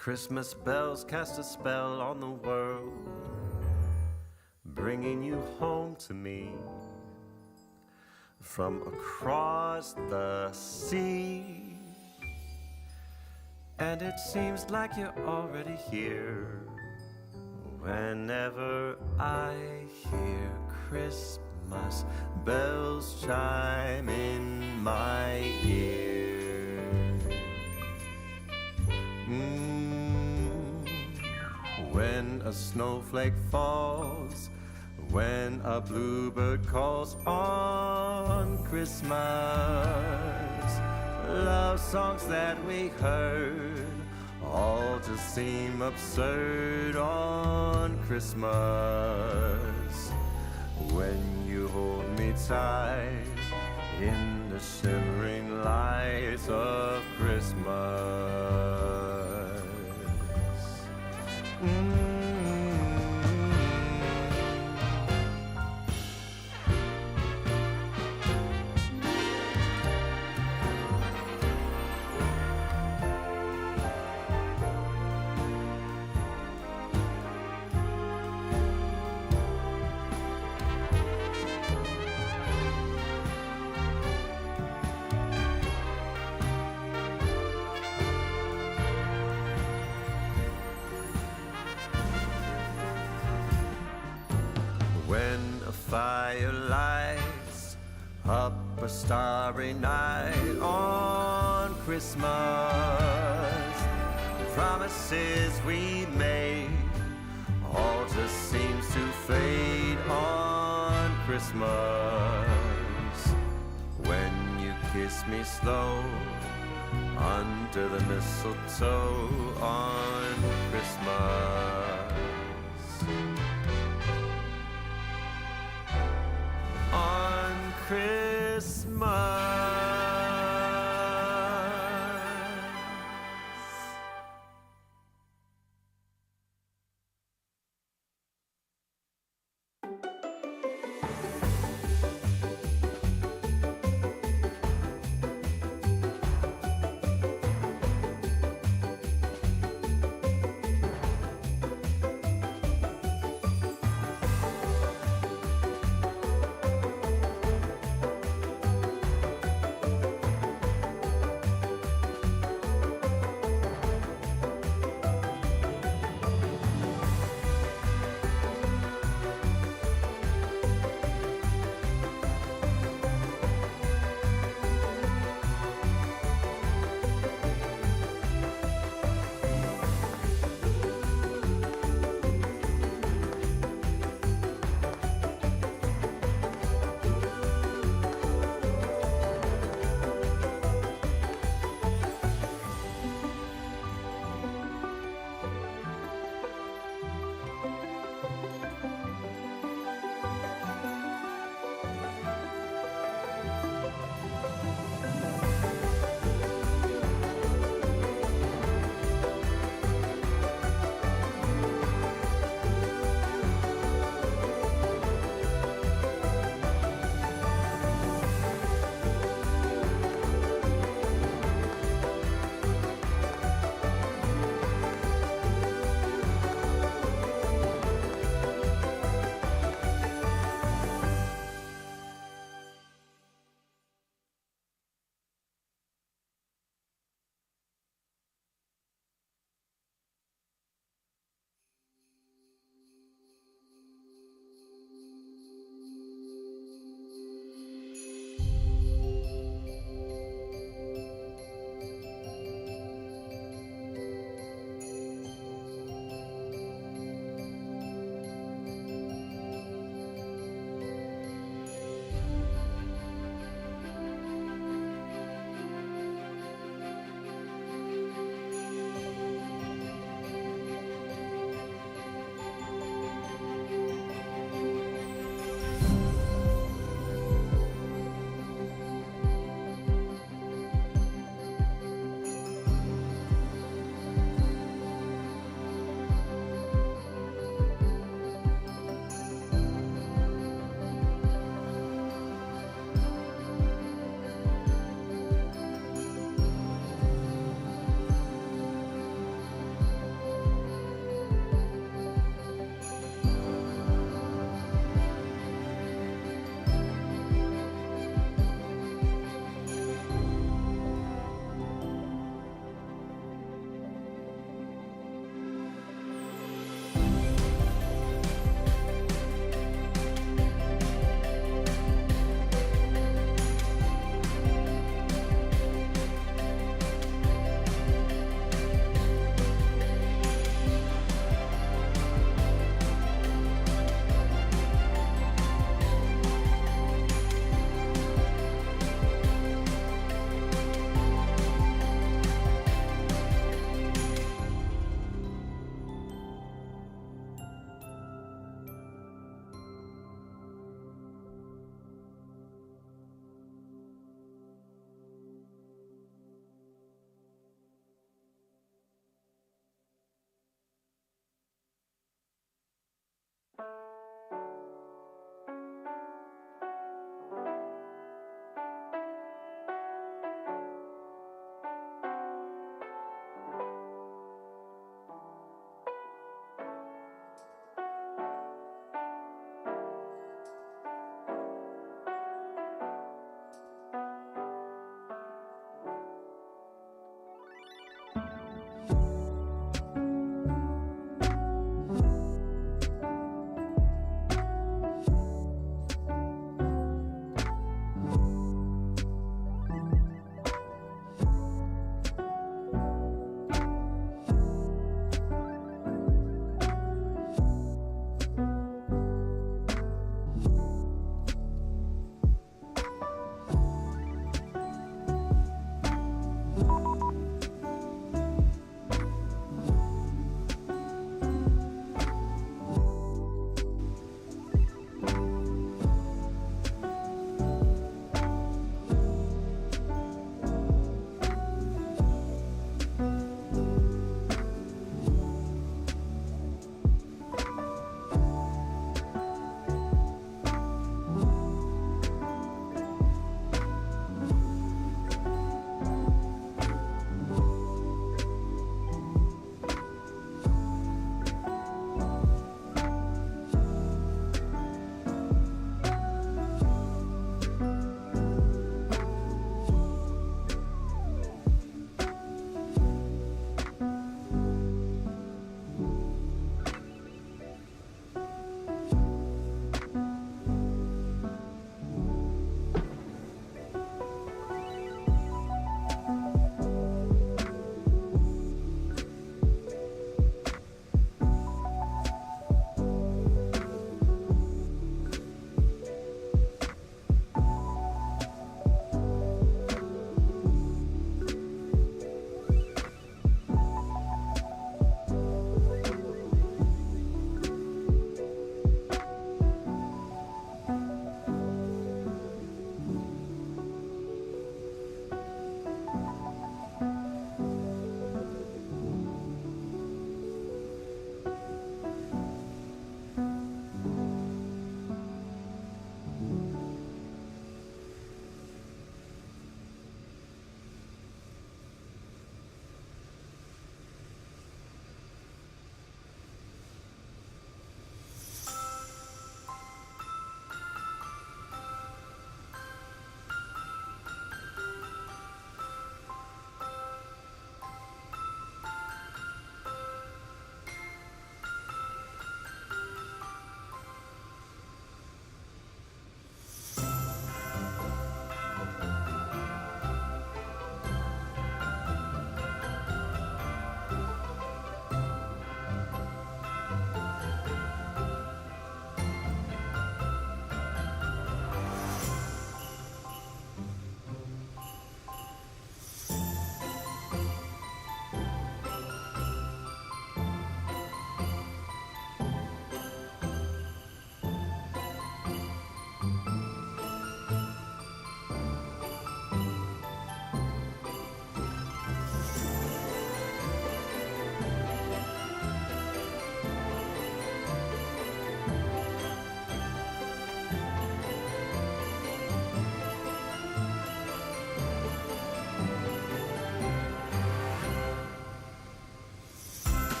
Christmas bells cast a spell on the world, bringing you home to me from across the sea. And it seems like you're already here whenever I hear Christmas bells chime in my ear. When a snowflake falls, when a bluebird calls on Christmas, love songs that we heard all just seem absurd on Christmas. When you hold me tight in the shimmering lights of Christmas. When a fire lights up a starry night on Christmas, promises we made all just seems to fade on Christmas. When you kiss me slow under the mistletoe on Christmas. On Christmas.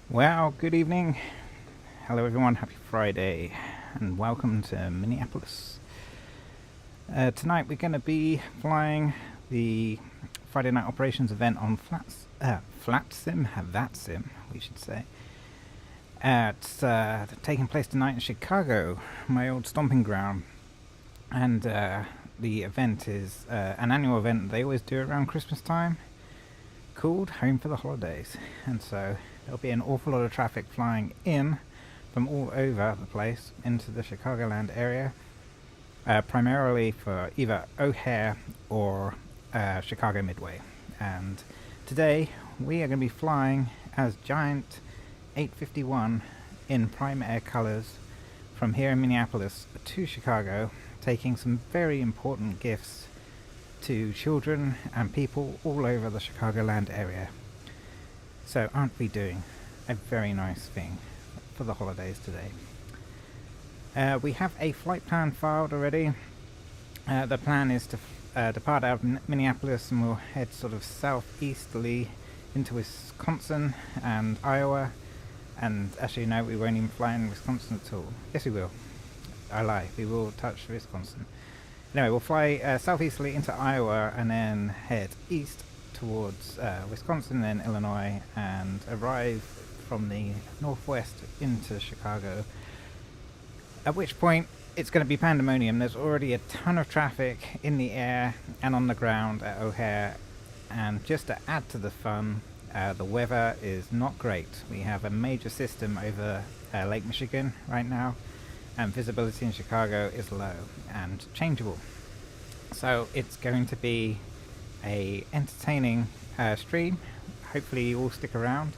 Well, good evening. Hello everyone, happy Friday and welcome to Minneapolis. Tonight we're going to be flying the Friday night operations event on VATSIM, we should say. It's taking place tonight in Chicago, my old stomping ground. And the event is an annual event they always do around Christmas time, called Home for the Holidays. And so there'll be an awful lot of traffic flying in from all over the place into the Chicagoland area, primarily for either O'Hare or Chicago Midway. And today we are going to be flying as Giant 851 in Prime Air colors from here in Minneapolis to Chicago, taking some very important gifts to children and people all over the Chicagoland area. So aren't we doing a very nice thing for the holidays today? We have a flight plan filed already. The plan is to depart out of Minneapolis and we'll head sort of southeasterly into Wisconsin and Iowa. And actually no, we won't even fly in Wisconsin at all. Yes we will. I lie, we will touch Wisconsin. Anyway, we'll fly southeasterly into Iowa and then head east towards Wisconsin, then Illinois, and arrive from the northwest into Chicago. At which point it's going to be pandemonium. There's already a ton of traffic in the air and on the ground at O'Hare, and just to add to the fun, the weather is not great. We have a major system over Lake Michigan right now, and visibility in Chicago is low and changeable. So it's going to be a entertaining stream. Hopefully you all stick around.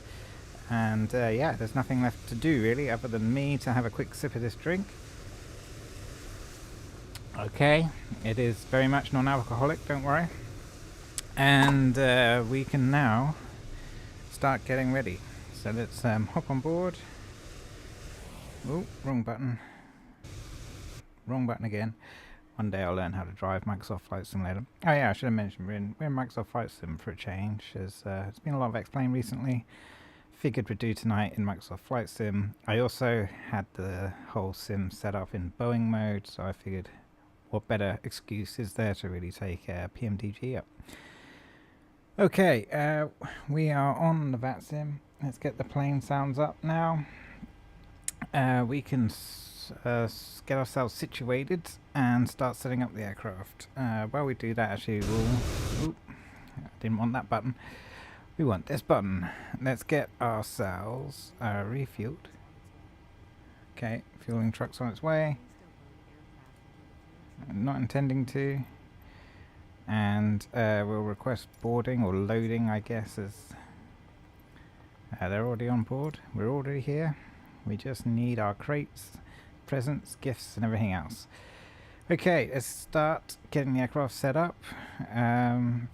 And yeah, there's nothing left to do really other than me to have a quick sip of this drink. Okay, it is very much non-alcoholic, don't worry. And we can now start getting ready. So let's hop on board. Oh, wrong button. Wrong button again. One day I'll learn how to drive Microsoft Flight Simulator. Oh yeah, I should have mentioned we're in Microsoft Flight Sim for a change. There's been a lot of explained recently. Figured we'd do tonight in Microsoft Flight Sim. I also had the whole sim set up in Boeing mode, so I figured what better excuse is there to really take PMDG up. Okay, we are on the VATSIM. Let's get the plane sounds up now. We can get ourselves situated and start setting up the aircraft. While we do that, actually, we'll... I didn't want that button. We want this button. Let's get ourselves refueled. Okay, fueling truck's on its way. Not intending to. And we'll request boarding or loading, I guess, as they're already on board. We're already here. We just need our crates, presents, gifts, and everything else. Okay, let's start getting the aircraft set up.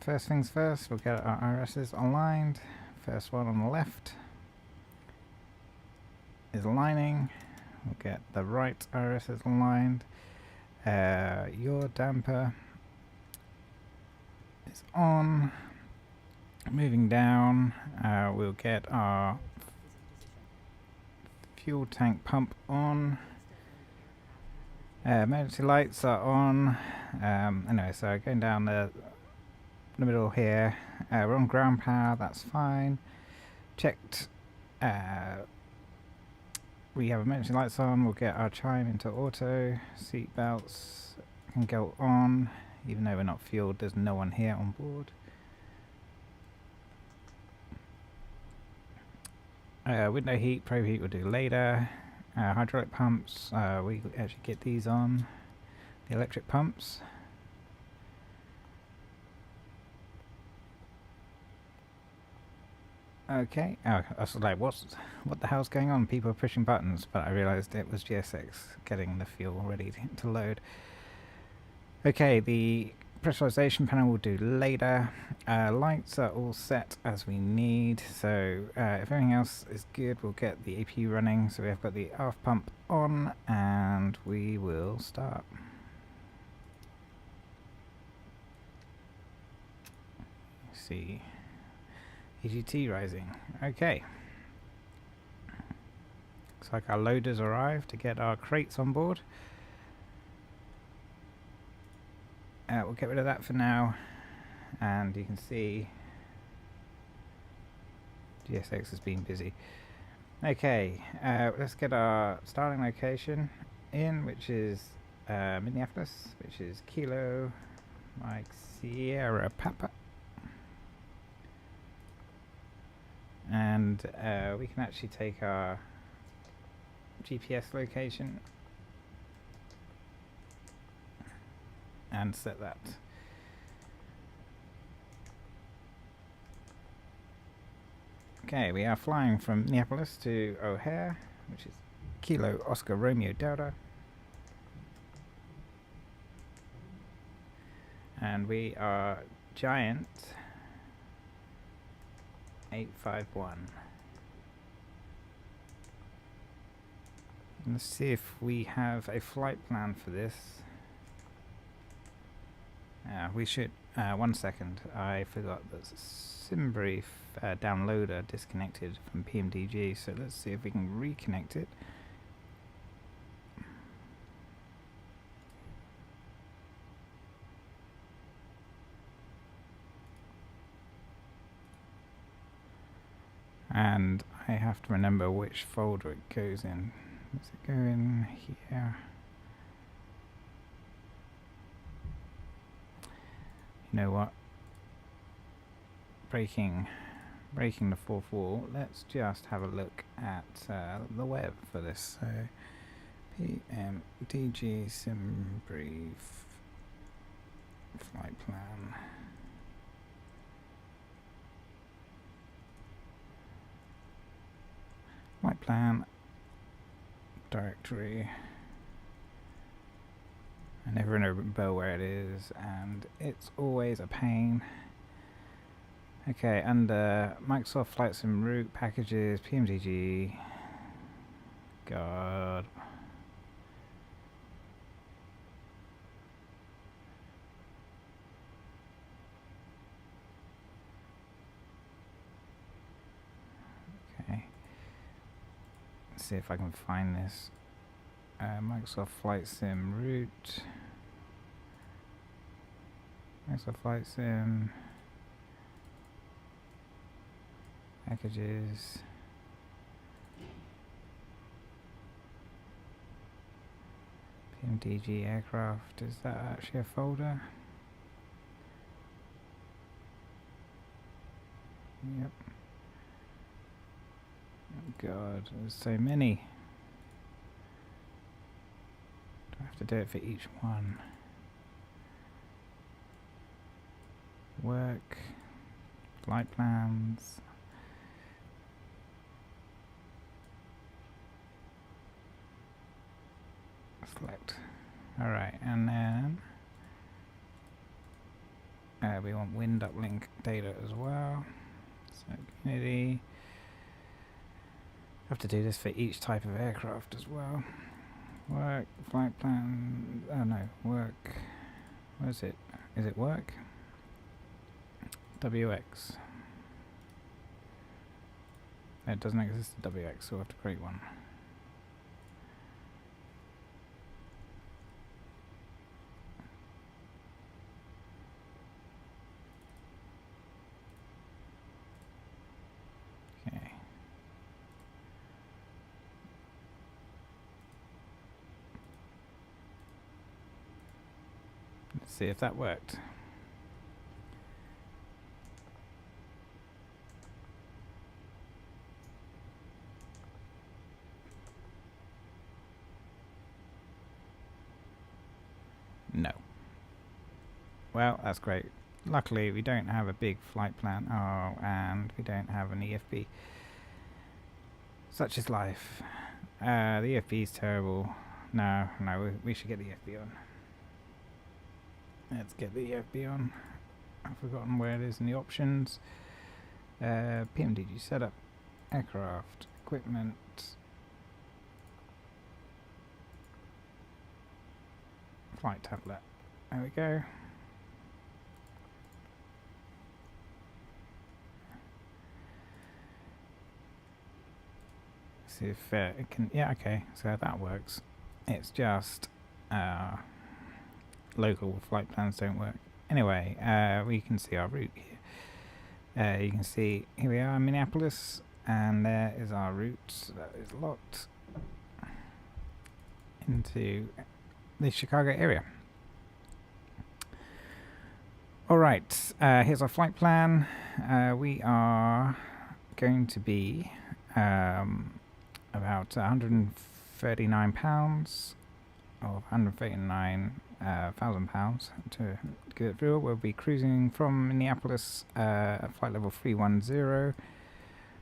First things first, we'll get our IRSs aligned. First one on the left is aligning. We'll get the right IRSs aligned. Your damper is on. Moving down, we'll get our fuel tank pump on. Emergency lights are on. Anyway, so going down the middle here. We're on ground power, that's fine. Checked. We have emergency lights on. We'll get our chime into auto. Seat belts can go on. Even though we're not fueled, there's no one here on board. Window heat, probe heat we'll do later. Hydraulic pumps, we actually get these on. The electric pumps. Okay, I was like, what the hell's going on? People are pushing buttons, but I realized it was GSX getting the fuel ready to load. Okay, the pressurization panel we'll do later. Lights are all set as we need, so if everything else is good, we'll get the AP running. So we have got the aft pump on, and we will start. See, EGT rising. Okay. Looks like our loaders arrived to get our crates on board. We'll get rid of that for now, and you can see GSX has been busy. Okay, let's get our starting location in, which is Minneapolis, which is Kilo Mike Sierra Papa, and we can actually take our GPS location and set that. Okay, we are flying from Minneapolis to O'Hare, which is Kilo Oscar Romeo Delta. And we are Giant 851. Let's see if we have a flight plan for this. We should. 1 second, I forgot that SimBrief downloader disconnected from PMDG, so let's see if we can reconnect it. And I have to remember which folder it goes in. Does it go in here? You know what? Breaking the fourth wall. Let's just have a look at the web for this. So PMDG SimBrief flight plan. Flight plan directory. I never remember where it is, and it's always a pain. Okay, under Microsoft Flight Sim route packages, PMDG. God. Okay. Let's see if I can find this. Microsoft Flight Sim route. Microsoft Flight Sim packages. PMDG aircraft. Is that actually a folder? Yep. Oh God, there's so many. I have to do it for each one. Work, flight plans. Select. Alright, and then we want wind uplink data as well. So community. Have to do this for each type of aircraft as well. Work, flight plan. Oh no, work. Where is it? Is it work? WX. It doesn't exist in WX, so we'll have to create one. Okay. Let's see if that worked. No. Well, that's great. Luckily, we don't have a big flight plan. Oh, and we don't have an EFB. Such is life. The EFB is terrible. No, we should get the EFB on. Let's get the EFB on. I've forgotten where it is in the options. PMDG setup, aircraft, equipment. Flight tablet. There we go. See if it can. Yeah, okay. So that works. It's just local flight plans don't work. Anyway, we can see our route here. You can see here we are in Minneapolis, and there is our route that is locked into the Chicago area. Alright, here's our flight plan. We are going to be about 139 pounds, or 139,000 pounds to get it through. We'll be cruising from Minneapolis at flight level 310.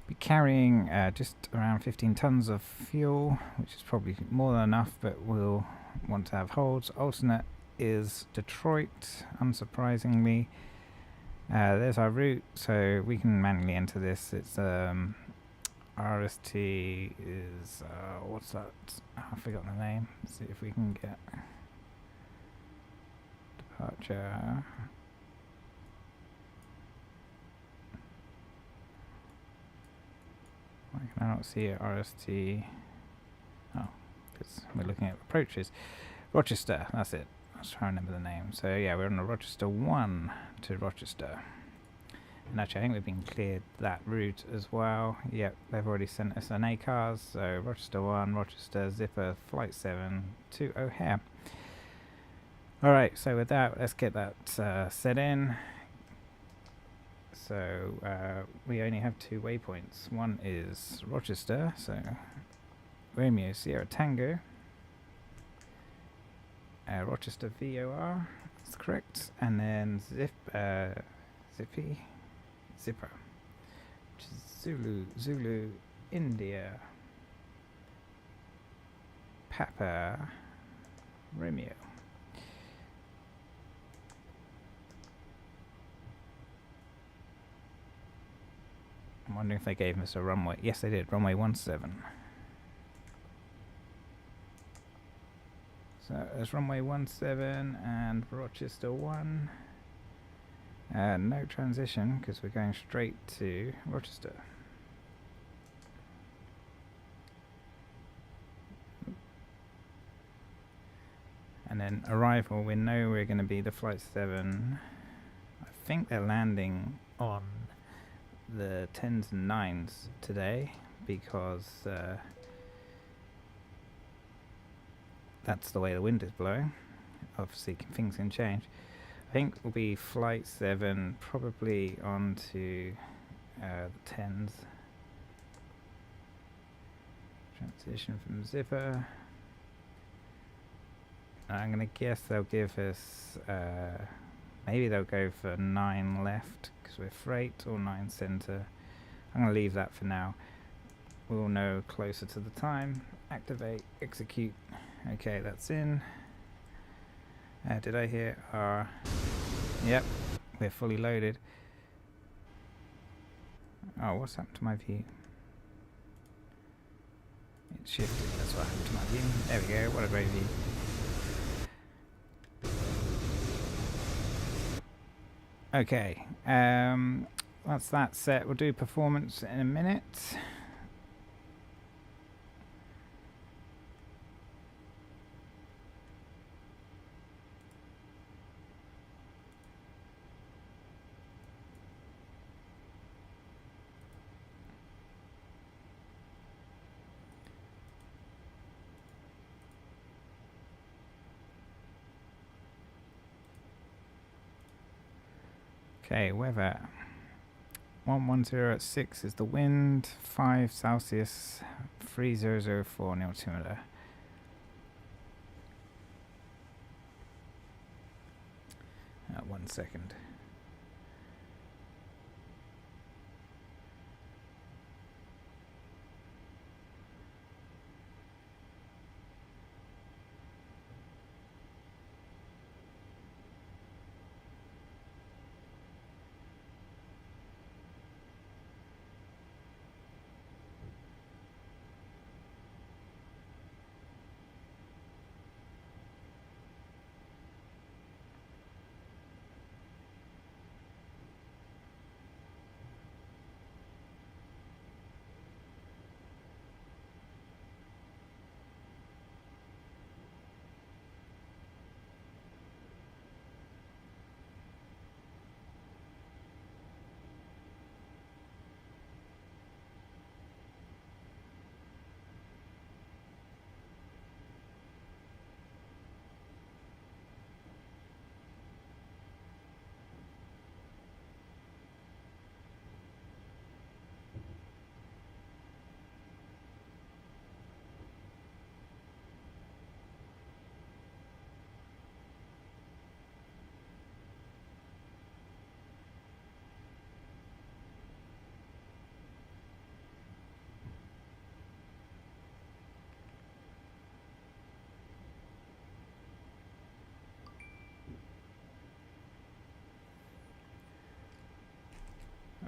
Be carrying just around 15 tons of fuel, which is probably more than enough, but we'll want to have holds. Alternate is Detroit, unsurprisingly. There's our route, so we can manually enter this. It's RST is what's that? Oh, I've forgotten the name. Let's see if we can get departure. Why can I not see it? RST. Oh, because we're looking at approaches. Rochester, that's it. I was trying to remember the name. So yeah, we're on the Rochester 1 to Rochester. And actually I think we've been cleared that route as well. Yep, they've already sent us an ACARS. So Rochester 1, Rochester, Zipper, Flight 7 to O'Hare. Alright, so with that, let's get that set in. So we only have 2 waypoints. One is Rochester, so Romeo Sierra Tango. Rochester VOR, that's correct. And then Zipper, which is Zulu, India, Papa, Romeo. I'm wondering if they gave us a runway. Yes, they did. Runway 17. So there's runway 17 and Rochester 1. No transition because we're going straight to Rochester. And then arrival, we know we're going to be the Flight 7. I think they're landing on the 10s and 9s today because that's the way the wind is blowing. Obviously things can change. I think we'll be Flight 7 probably onto the 10s. Transition from Zipper. I'm going to guess they'll give us, maybe they'll go for 9 left because we're freight, or 9 center. I'm going to leave that for now. We'll know closer to the time. Activate, execute. Okay, that's in. Did I hear our... Yep, we're fully loaded. Oh, what's happened to my view? It shifted, that's what happened to my view. There we go, what a great view. Okay, that's that set. We'll do performance in a minute. Okay, weather. 110 at 6 is the wind, 5 Celsius, 3004 in altimeter. 1 second.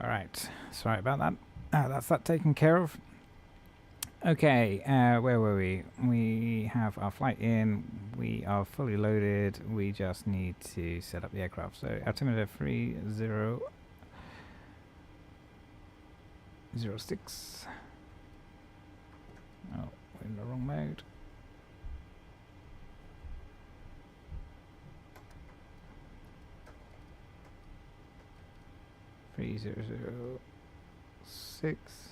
Alright, sorry about that. That's that taken care of. Okay, where were we? We have our flight in, we are fully loaded, we just need to set up the aircraft. So altimeter 3006. Oh, we're in the wrong mode. Three zero zero six.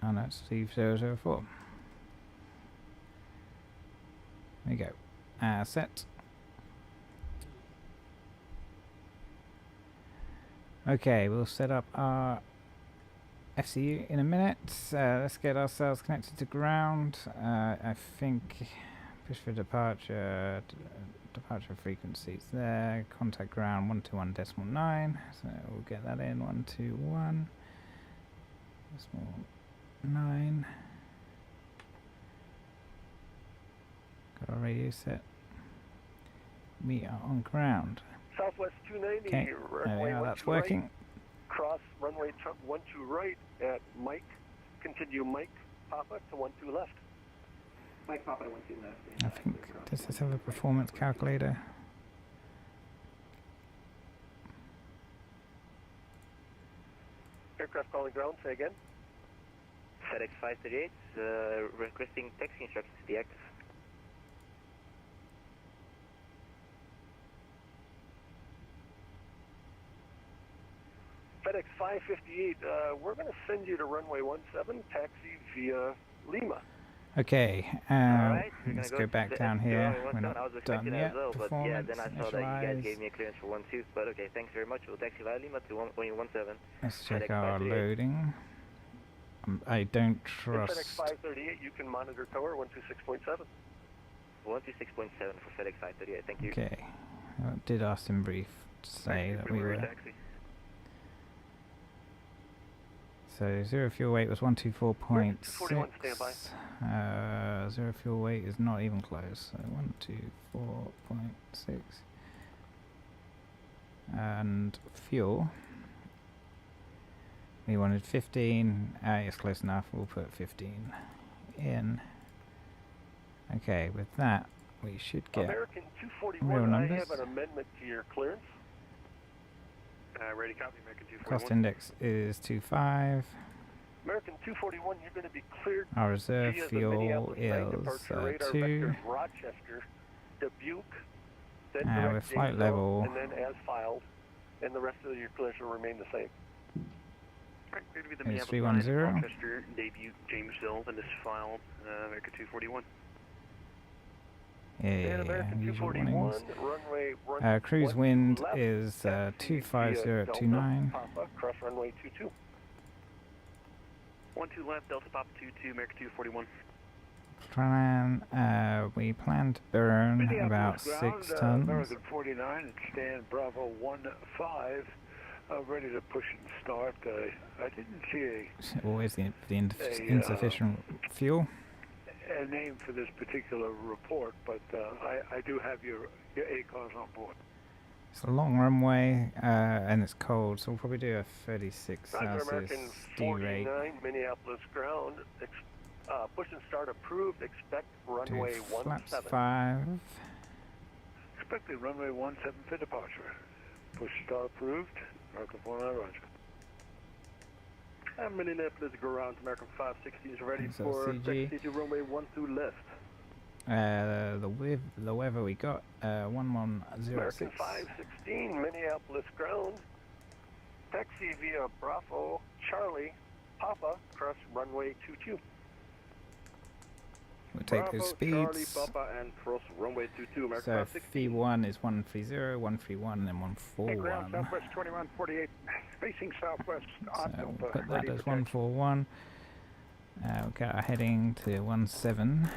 Oh no, it's 3004. There you go. Set. Okay, we'll set up our FCU in a minute. Let's get ourselves connected to ground. I think push for departure. Departure frequencies there. Contact ground 121.9. So we'll get that in 121.9. Got our radio set. We are on ground. Southwest 290. Okay, there we are, that's working. Right, cross runway 12 right at Mike. Continue Mike Papa to 12 left. Mike Papa to 12 left. I think, does this have a performance calculator? Aircraft calling ground, say again. FedEx 538, requesting taxi instructions to be active. FedEx 558, we're going to send you to runway 17, taxi via Lima. Okay, Alright, let's go back down here. We're not done yet. Well, but yeah, then I saw that you guys gave Initialize. me a clearance for 12, but okay, thanks very much. We'll taxi via Lima to 17. Let's check FedEx our 538. loading. I don't In FedEx trust. 538, you can monitor tower 126.7. 126.7 for FedEx 538, thank you. Okay, did ask in brief to say that we were taxi. So zero fuel weight was 124.6. 241 standby. Zero fuel weight is not even close. So 124.6. And fuel. We wanted 15. It's close enough. We'll put 15 in. Okay, with that, we should get American real 241, I numbers. have an amendment to your clearance. Ready, copy, American 241. Cost index is 2.5. American 241, you're going to be cleared Our reserve via the fuel Minneapolis night is departure radar 2. vectors Rochester, Dubuque, then With direct flight Janesville, level. and then as filed, and the rest of your clearance will remain the same. Alright, clear to be the It's Minneapolis 310. line, Rochester, Dubuque, Jamesville, and this filed, American 241. And Yeah, American usual 241, warnings. runway Cruise one wind left, is taxi via 25029. Delta Papa, cross runway 22. 12 left, Delta Papa 22, American 241. We plan to burn about 6 tons. American 49 and stand Bravo 15, ready to push and start. I didn't see Always the insufficient fuel. a name for this particular report, but I do have your ACOS on board. It's a long runway and it's cold, so we'll probably do a 36 Roger, Celsius American D rate. 49, Minneapolis ground, push and start approved, expect Do runway flaps 17. 5. Expecting runway 17 for departure. Push start approved. American 49, roger. Minneapolis ground, American 560 is ready So for CG. taxi to runway 12 left. The weather we got, American 1106. 516, Minneapolis ground, taxi via Bravo, Charlie, Papa, cross runway 22. We'll take those Charlie, speeds. Papa, and cross runway 22, American So 516. V1 is 130, 131, and then Hey, ground 141. Southwest 2148, facing southwest on So we'll Delta, put that ready as for taxi. 141. We'll get our heading to 17.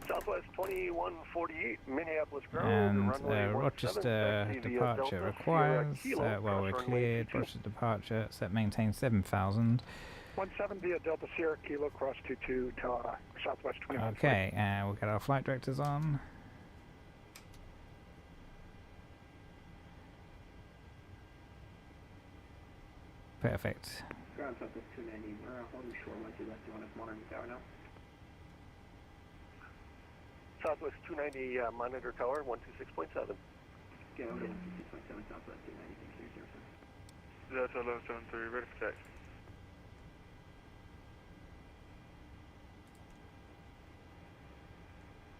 Southwest 2148, Minneapolis ground, And runway 17, Rochester taxi via departure Delta, requires, Sierra Kilo, well, cross we're runway cleared. 22. Rochester departure, set maintain 7,000. 17 via Delta Sierra Kilo, cross 22 to Southwest 21. Okay, and we'll get our flight directors on. Perfect. Ground Southwest 290, we're holding short 12 left, you want us monitoring the tower now? Southwest 290 monitor tower 126.7. Yeah, we're 166.7 Southwest 290, thanks for your service. Delta 1173, ready for taxi.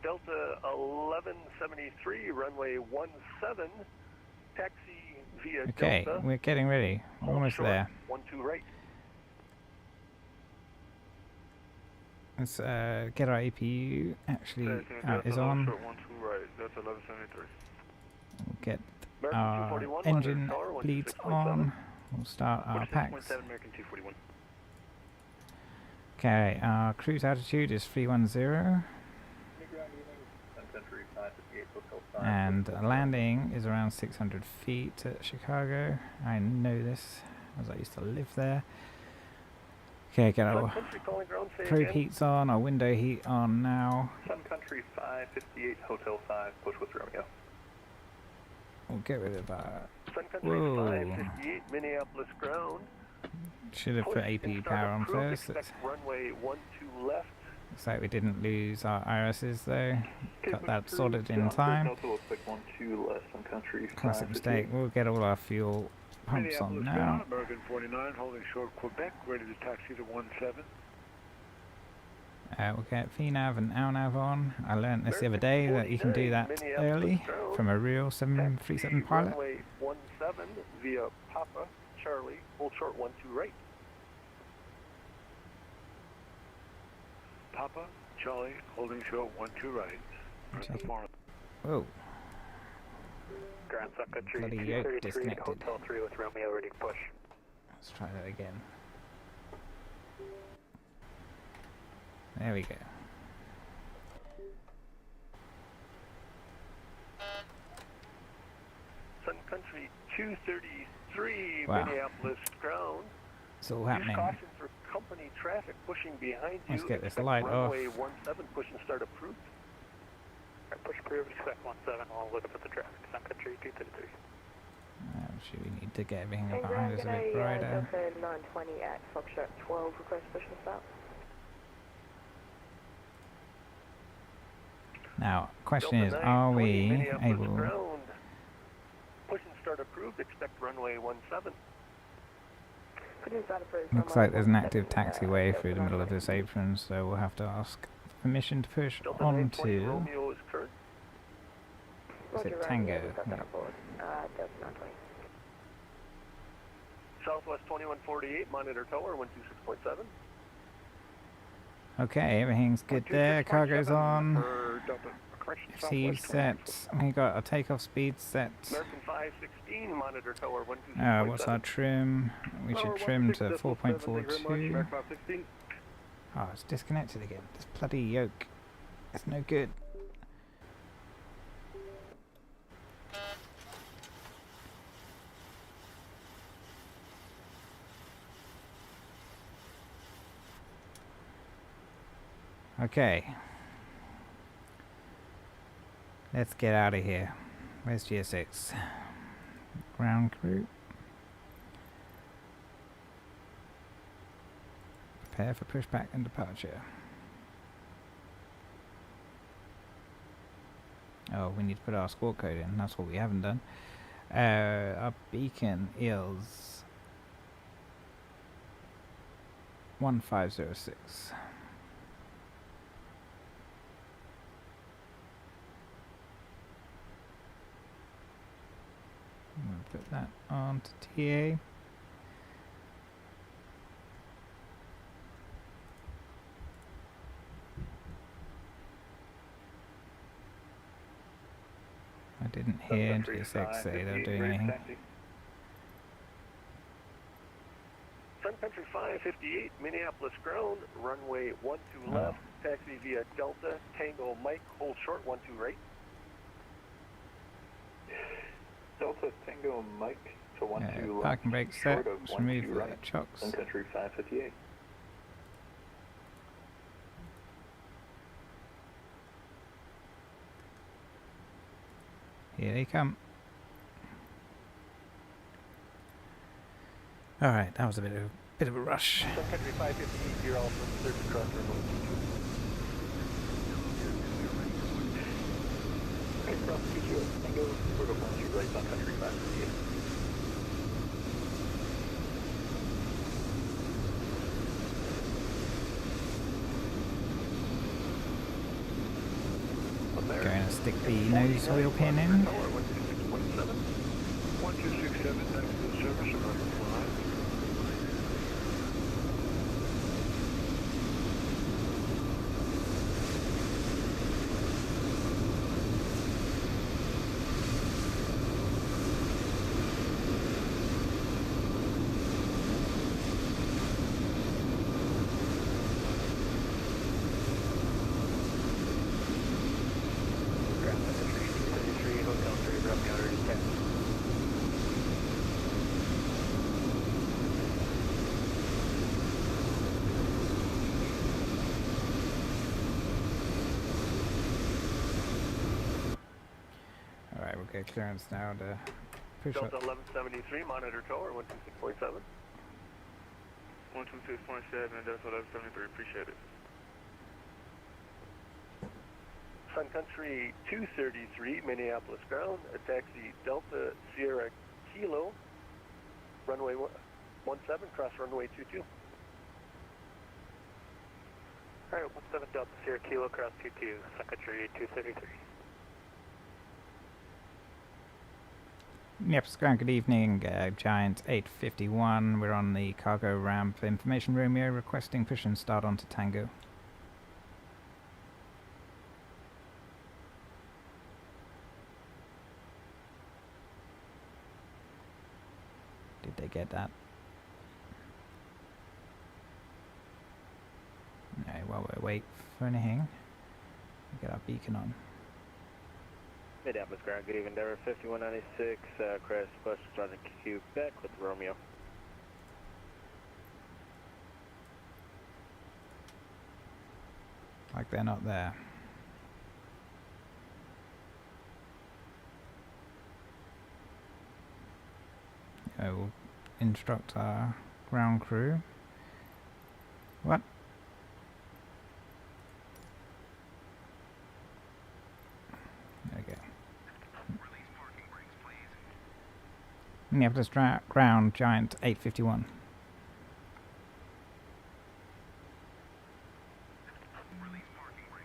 Delta 1173, runway 17, taxi via Okay, Delta. we're getting ready. We're hold almost short, there. 12 right. Let's get our APU actually is on. 12 right, Delta 1173. We'll get American our 241, engine monitor tower bleeds 126.7. on. We'll start our packs. 46.7, American 241. Okay, our cruise altitude is 310. And landing is around 600 feet at Chicago. I know this as I used to live there. Okay, get Sun our Country calling ground, say probe again. heats on, our window heat on now. Sun Country 558, Hotel 5, push with Romeo. We'll get rid of our... Sun Country Whoa. 558, Minneapolis ground. Should have put Push APU and power start on approved, first. expect runway 12 left. Looks like we didn't lose our irises though. Got that sorted in time. Looks like 12 left, Sun Country Classic mistake. We'll get all our fuel pumps on Minneapolis now. ground, American 49, holding short Quebec, ready to taxi to 17. We'll get VNAV and LNAV on. I learned this the other day that you can do that early from a real 737 Taxi pilot. runway 17 via Papa, Charlie, hold short 12 right. Papa, Charlie, holding short 12 right. Check it. Foreign. Whoa, Ground Sun Country bloody yoke 233, disconnected. Hotel 3 with Romeo ready to push. Let's try that again. There we go. Sun Country 233, Wow. Minneapolis ground. It's all Use happening. caution for company traffic pushing behind you. Let's get this Expect light off. runway 17, push and start approved. Push approved, expect 17, I'll look up at the traffic. Sun Country 233. Should we need to get everything behind us a bit brighter? Delta 920 at Foxtrot 12, request push and start. Now, question Delta is, are 920, we Minneapolis able... ground. Push and start approved, expect runway 17. Push and start approved. Looks like there's an active taxiway through the middle of this apron, so we'll have to ask permission to push Delta 920 onto... Romeo is current. Is it Tango? Yeah. Delta 920. Southwest 2148, monitor tower 126.7. Okay, everything's good there. Cargo's on. For Delta, correction, Speed set. We got a takeoff speed set. American 516, monitor tower 126.7. What's our trim? We should trim to 4.42. Oh, it's disconnected again. This bloody yoke. It's no good. Okay. Let's get out of here. Where's GSX? Ground crew. Prepare for pushback and departure. Oh, we need to put our squawk code in. That's what we haven't done. Our beacon is 1506. I'm going to put that on to TA. I didn't hear GSX say they're doing anything. Sun Country 558, Minneapolis ground, runway 12 left, taxi via Delta, Tango Mike, hold short 12 right. Delta Tango Mike to 12 left, parking brake set, short of just 12 remove the right. chocks. Sun Country 558. Here they come. Alright, that was a bit of a rush. Sun Country 558, you're all from third across runway 22. Okay, cross 22, Tango, short of 12 right, Sun Country 558. Going to stick the nose oil pin in. 1267, thanks for the service, American Fly. Alright, we'll get clearance now to push up. Delta 1173, monitor tower 126.7. 126.7, Delta 1173, appreciate it. Sun Country 233, Minneapolis ground, a taxi Delta Sierra Kilo, runway 17, cross runway 22. Alright, 17 Delta Sierra Kilo, cross 22, Sun Country 233. Yep, Scrum, good evening. Giant 851. We're on the cargo ramp. Information Romeo requesting push and start onto Tango. Did they get that? No, while we wait for anything, we'll get our beacon on. Minneapolis ground, good evening, Denver 5196, crest push starting Quebec with Romeo. like they're not there. We'll instruct our ground crew. What? There we go. Minneapolis ground, Giant 851.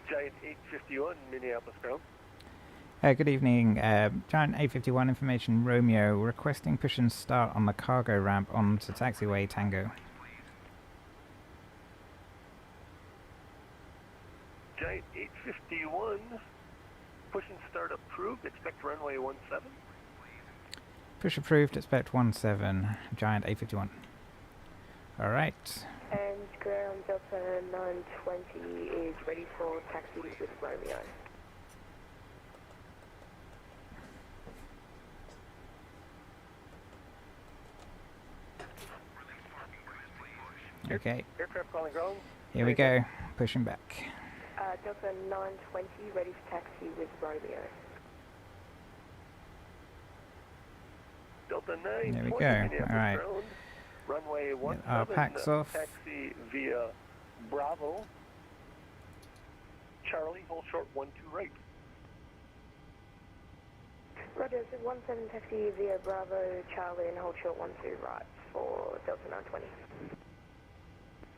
Giant 851, Minneapolis ground. Good evening, Giant 851 information Romeo, requesting push and start on the cargo ramp onto taxiway Tango. Giant 851, push and start approved, expect runway 17. Push approved, expect 17, Giant 851. Alright. And ground Delta 920 is ready for taxi with Romeo. Okay, Aircraft calling ground. here we go, pushing back. Delta 920 ready for taxi with Romeo. Delta 920, There we go, Minneapolis alright. ground. Runway Get our 17, packs off. taxi via Bravo. Charlie, hold short 12 right. Roger, 17 taxi via Bravo, Charlie, and hold short 12 right for Delta 920.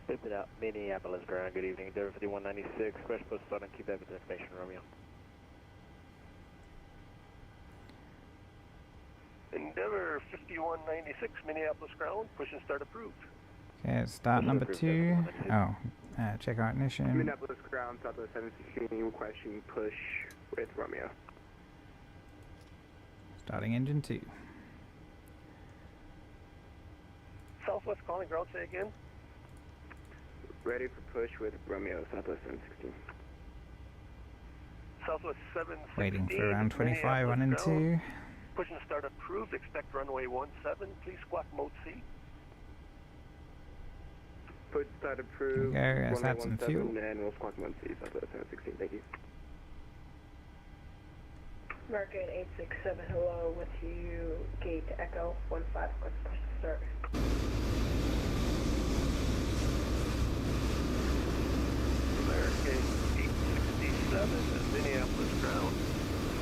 Picked it out. Minneapolis ground. Good evening. Endeavour 5196. Crash post start and keep that with information, Romeo. Endeavour 5196, Minneapolis ground. Push and start approved. Okay, start number 2. Oh, check our ignition. Minneapolis ground, Southwest 716, requesting push with Romeo. Starting engine 2. Southwest calling ground, say again. Ready for push with Romeo, Southwest 716. Southwest 716. Waiting for round 25 on Minneapolis into. ground. Push and start approved. Expect runway 17. Please squawk mode C. Push start approved. There we go, let's runway add some 17, fuel. and we'll squawk 1C, Southwest 716. Thank you. American 867, hello, with you, gate Echo 15, let's push to start. American 867, Minneapolis ground.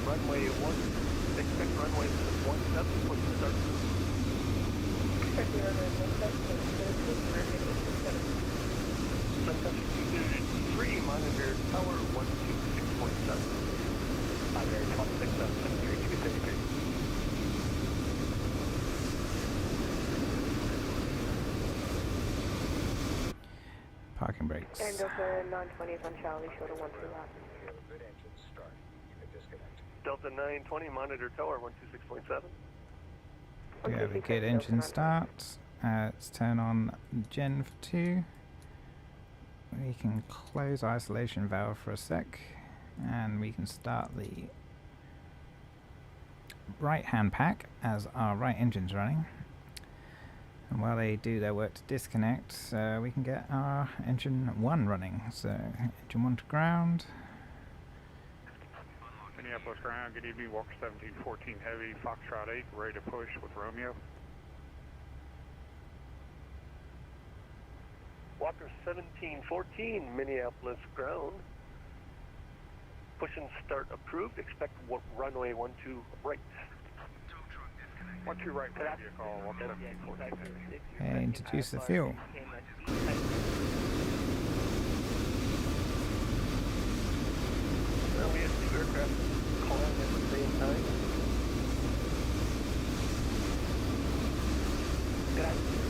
Runway 1. Expect runway 17. Push and start. Expect the runway 17, American 867. Sun Country 3, monitor tower 126.7. Monitor 26.7, Parking brakes. And Delta 920 is on Charlie, short of 12 left. Delta 920, monitor tower 126.7. We have a good engine start. Let's turn on Gen 2. We can close isolation valve for a sec, and we can start the right hand pack as our right engine's running. And while they do their work to disconnect, we can get our engine 1 running. So engine 1 to ground. Minneapolis ground, good evening, Walker 1714 Heavy, Foxtrot 8, ready to push with Romeo. Walker 1714, Minneapolis ground. Push and start approved. Expect runway 12 right. 12 right, ready to call, Walker 1714 Heavy. Okay, introduce the fuel. We have 2 aircraft calling at the same time. Good afternoon.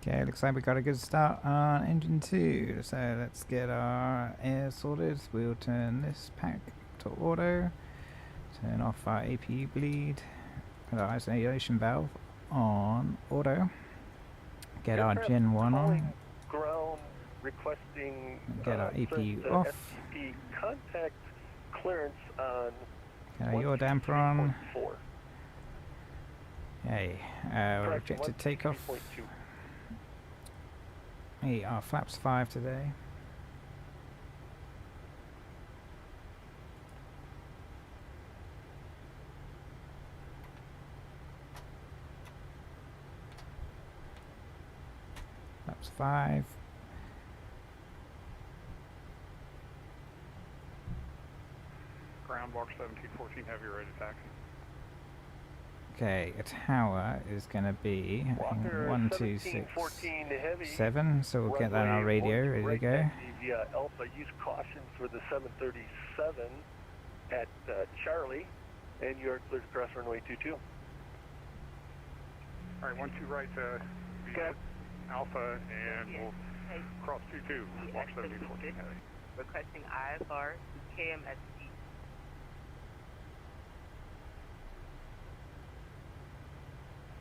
Okay, looks like we got a good start on engine 2. So let's get our air sorted. We'll turn this pack to auto. Turn off our APU bleed. Put our isolation valve on auto. Get our Gen 1 on. Ground requesting Get our APU off. SCP contact clearance on Get our yaw damper on. 123.4. Okay, rejected takeoff. 123.2. Hey, our flaps 5 today. Flaps 5. Ground box 1714 heavy ready to taxi. Okay, a tower is going to be Walker 1, 2, 6, 1714 heavy. 7, so we'll get that on our Runway radio, 12 ready to right go. taxi via Alpha, use caution for the 737 at Charlie, and you're cleared to cross runway 22. All right, 12 right via Alpha, and we'll cross 22, box 1714 heavy. Requesting IFR KMSC.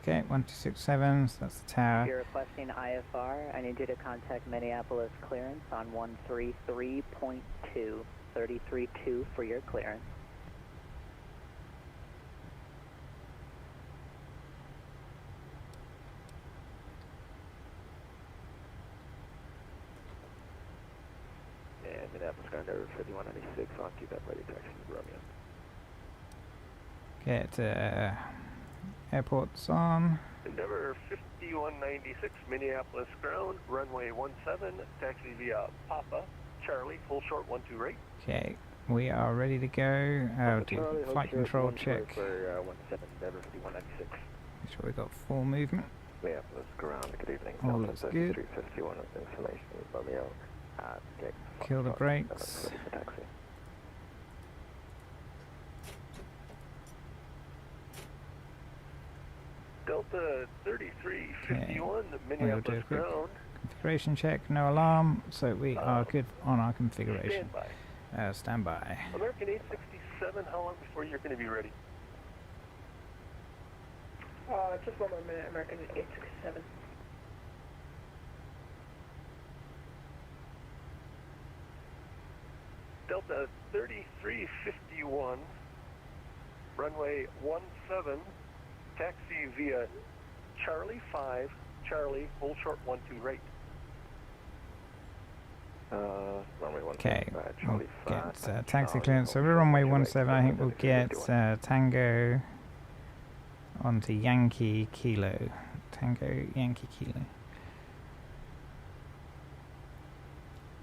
Okay, 1267, so that's the tower. If you're requesting IFR, I need you to contact Minneapolis clearance on 133.2, 33.2 for your clearance. And Minneapolis ground over 5196 on keep that ready taxi to Romeo. Get airports on. Endeavor 5196, Minneapolis ground, runway 17, taxi via Papa, Charlie, full short 12 right. Okay, we are ready to go. Do Charlie, flight control check. For 17, Endeavor 5196. Make sure we got full movement. Minneapolis ground, good evening. All looks good. 351 with information with Romeo. Kill the brakes. Ready for taxi. Delta 3351, We'll do a Minneapolis quick ground. configuration check, no alarm, so we are good on our configuration. Standby. Standby. American 867, how long before you're going to be ready? Just 1 more minute, American 867. Delta 3351, runway 17, taxi via Charlie 5, Charlie, hold short 12 right. Runway 17, Okay, we'll Charlie 5. get taxi clearance. So we're runway 17. I think we'll get Tango onto Yankee Kilo. Tango Yankee Kilo.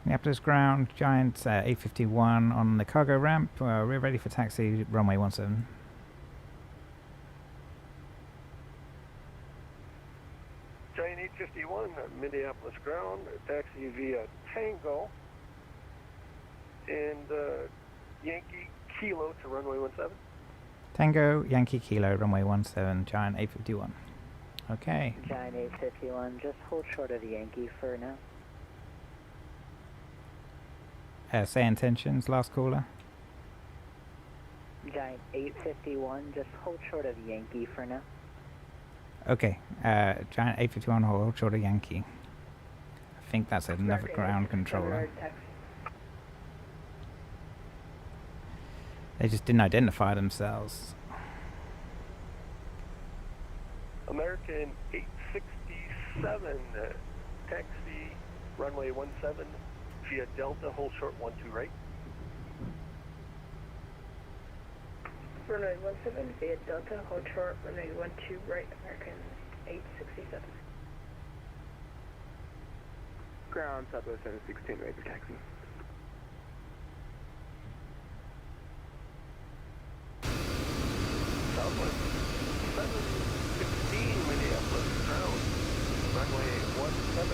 Minneapolis ground, Giant 851 on the cargo ramp. We're ready for taxi, runway 17. Giant 851, Minneapolis ground, taxi via Tango, and Yankee Kilo to runway 17. Tango Yankee Kilo, runway 17, Giant 851. Okay. Giant 851, just hold short of Yankee for now. Say intentions, last caller. Giant 851, just hold short of Yankee for now. Okay, Giant 851, hold short of Yankee. I think that's another ground controller. They just didn't identify themselves. American 867, taxi runway 17 via Delta, hold short 12 right. Runway 17 via Delta, hold short, runway 12 right, American 867. Ground, Southwest 716, ready for taxi. Southwest 716, Minneapolis ground, runway 17,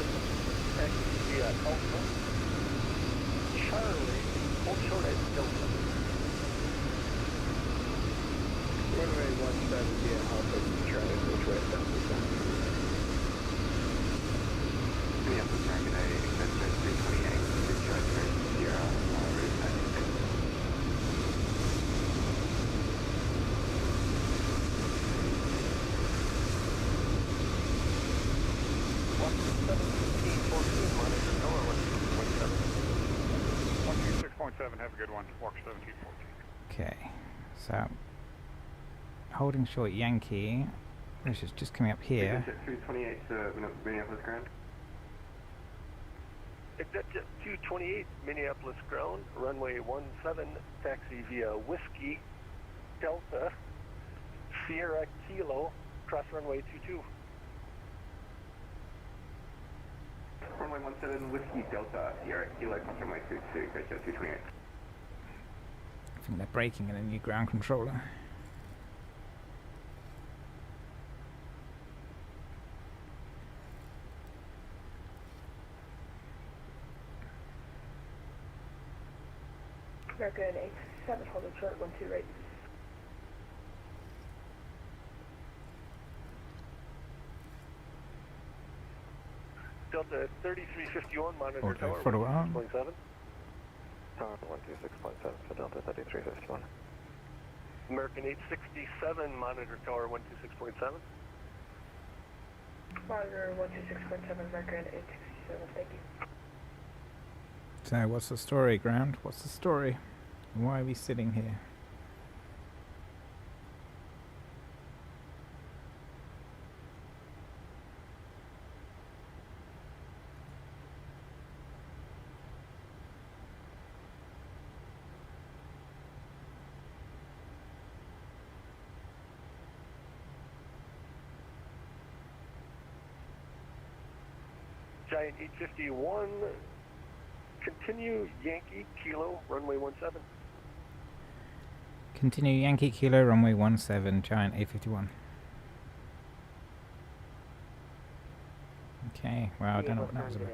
taxi via Alpha, Charlie, hold short at Delta. Runway 17 via Alpha, Charlie, hold short at Delta. Minneapolis Ground, good day, Express 328, discharge for Sierra, route 96. Walk 1714, monitor tower 126.7. 126.7, have a good one. Walk 1714. Okay, so holding short Yankee, which is just coming up here. 328 to Minneapolis Ground. Executive 228, Minneapolis ground, runway 17, taxi via Whiskey, Delta, Sierra Kilo, cross runway 22. Runway 17, Whiskey Delta, Sierra Kilo, cross runway 22, Gotcha 228. I think they're breaking in a new ground controller. American 87, holding short 12 right. Delta 3351, monitor Okay, tower photo on. 126.7. Tower 126.7 for Delta 3351. American 867, monitor tower 126.7. Monitor 126.7, American 867, thank you. So what's the story, ground? What's the story? Why are we sitting here? Giant 851, continue Yankee Kilo, runway 17. Continue Yankee Kilo, runway 17, Giant 851. Okay, well, I don't know what that was about.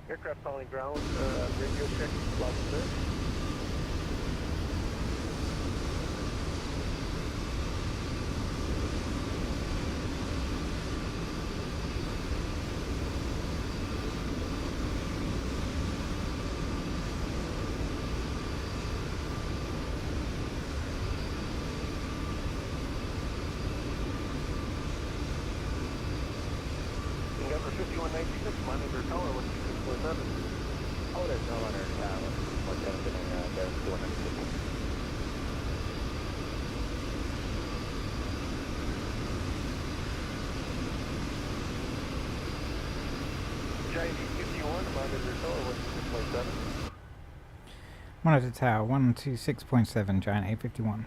Aircraft calling ground, radio check, loud and clear. Number 5196, monitor tower 126.7. Oh, there's no runner. What's happening there? 5196. Giant 851, monitor tower 126.7. Monitor tower 126.7, Giant 851.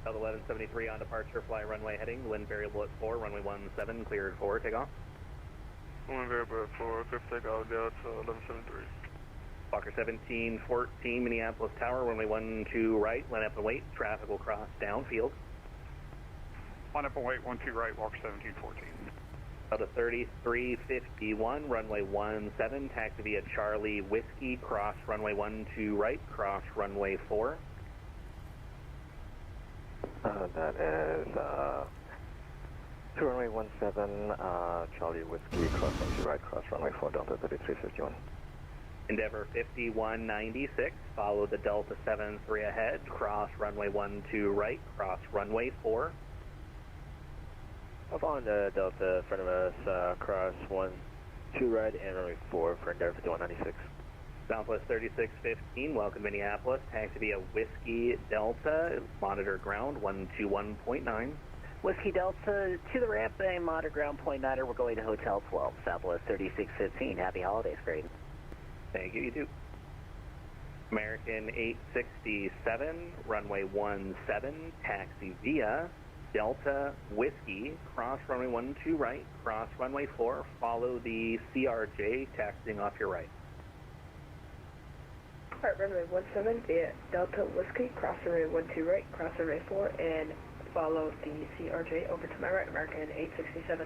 Delta 1173 on departure, fly runway heading, wind variable at 4, runway 17, cleared for takeoff. Wind variable at 4, clear for takeoff, Delta 1173. Fokker 1714, Minneapolis Tower, runway 12 right, line up and wait, traffic will cross downfield. Line up and wait, 12 right, walk 1714. Delta 3351, runway 17, taxi via Charlie Whiskey, cross runway 12 right, cross runway 4. That is runway 17, Charlie Whiskey, cross 12 right, cross runway 4, Delta 3351. Endeavor 5196, follow the Delta 73 ahead, cross runway 12 right, cross runway 4. Up on the Delta in front of us, cross 12 right and runway 4 for Endeavor 5196. Southwest 3615, welcome Minneapolis, taxi via Whiskey Delta, monitor ground 121.9. Whiskey Delta to the ramp, and monitor ground .9er, we're going to Hotel 12, Southwest 3615. Happy holidays, Graydon. Thank you, you too. American 867, runway 17, taxi via Delta Whiskey, cross runway 12 right, cross runway 4, follow the CRJ, taxiing off your right. Alright, runway 17 via Delta Whiskey, cross runway 12 right, cross runway 4, and follow the CRJ over to my right, American 867.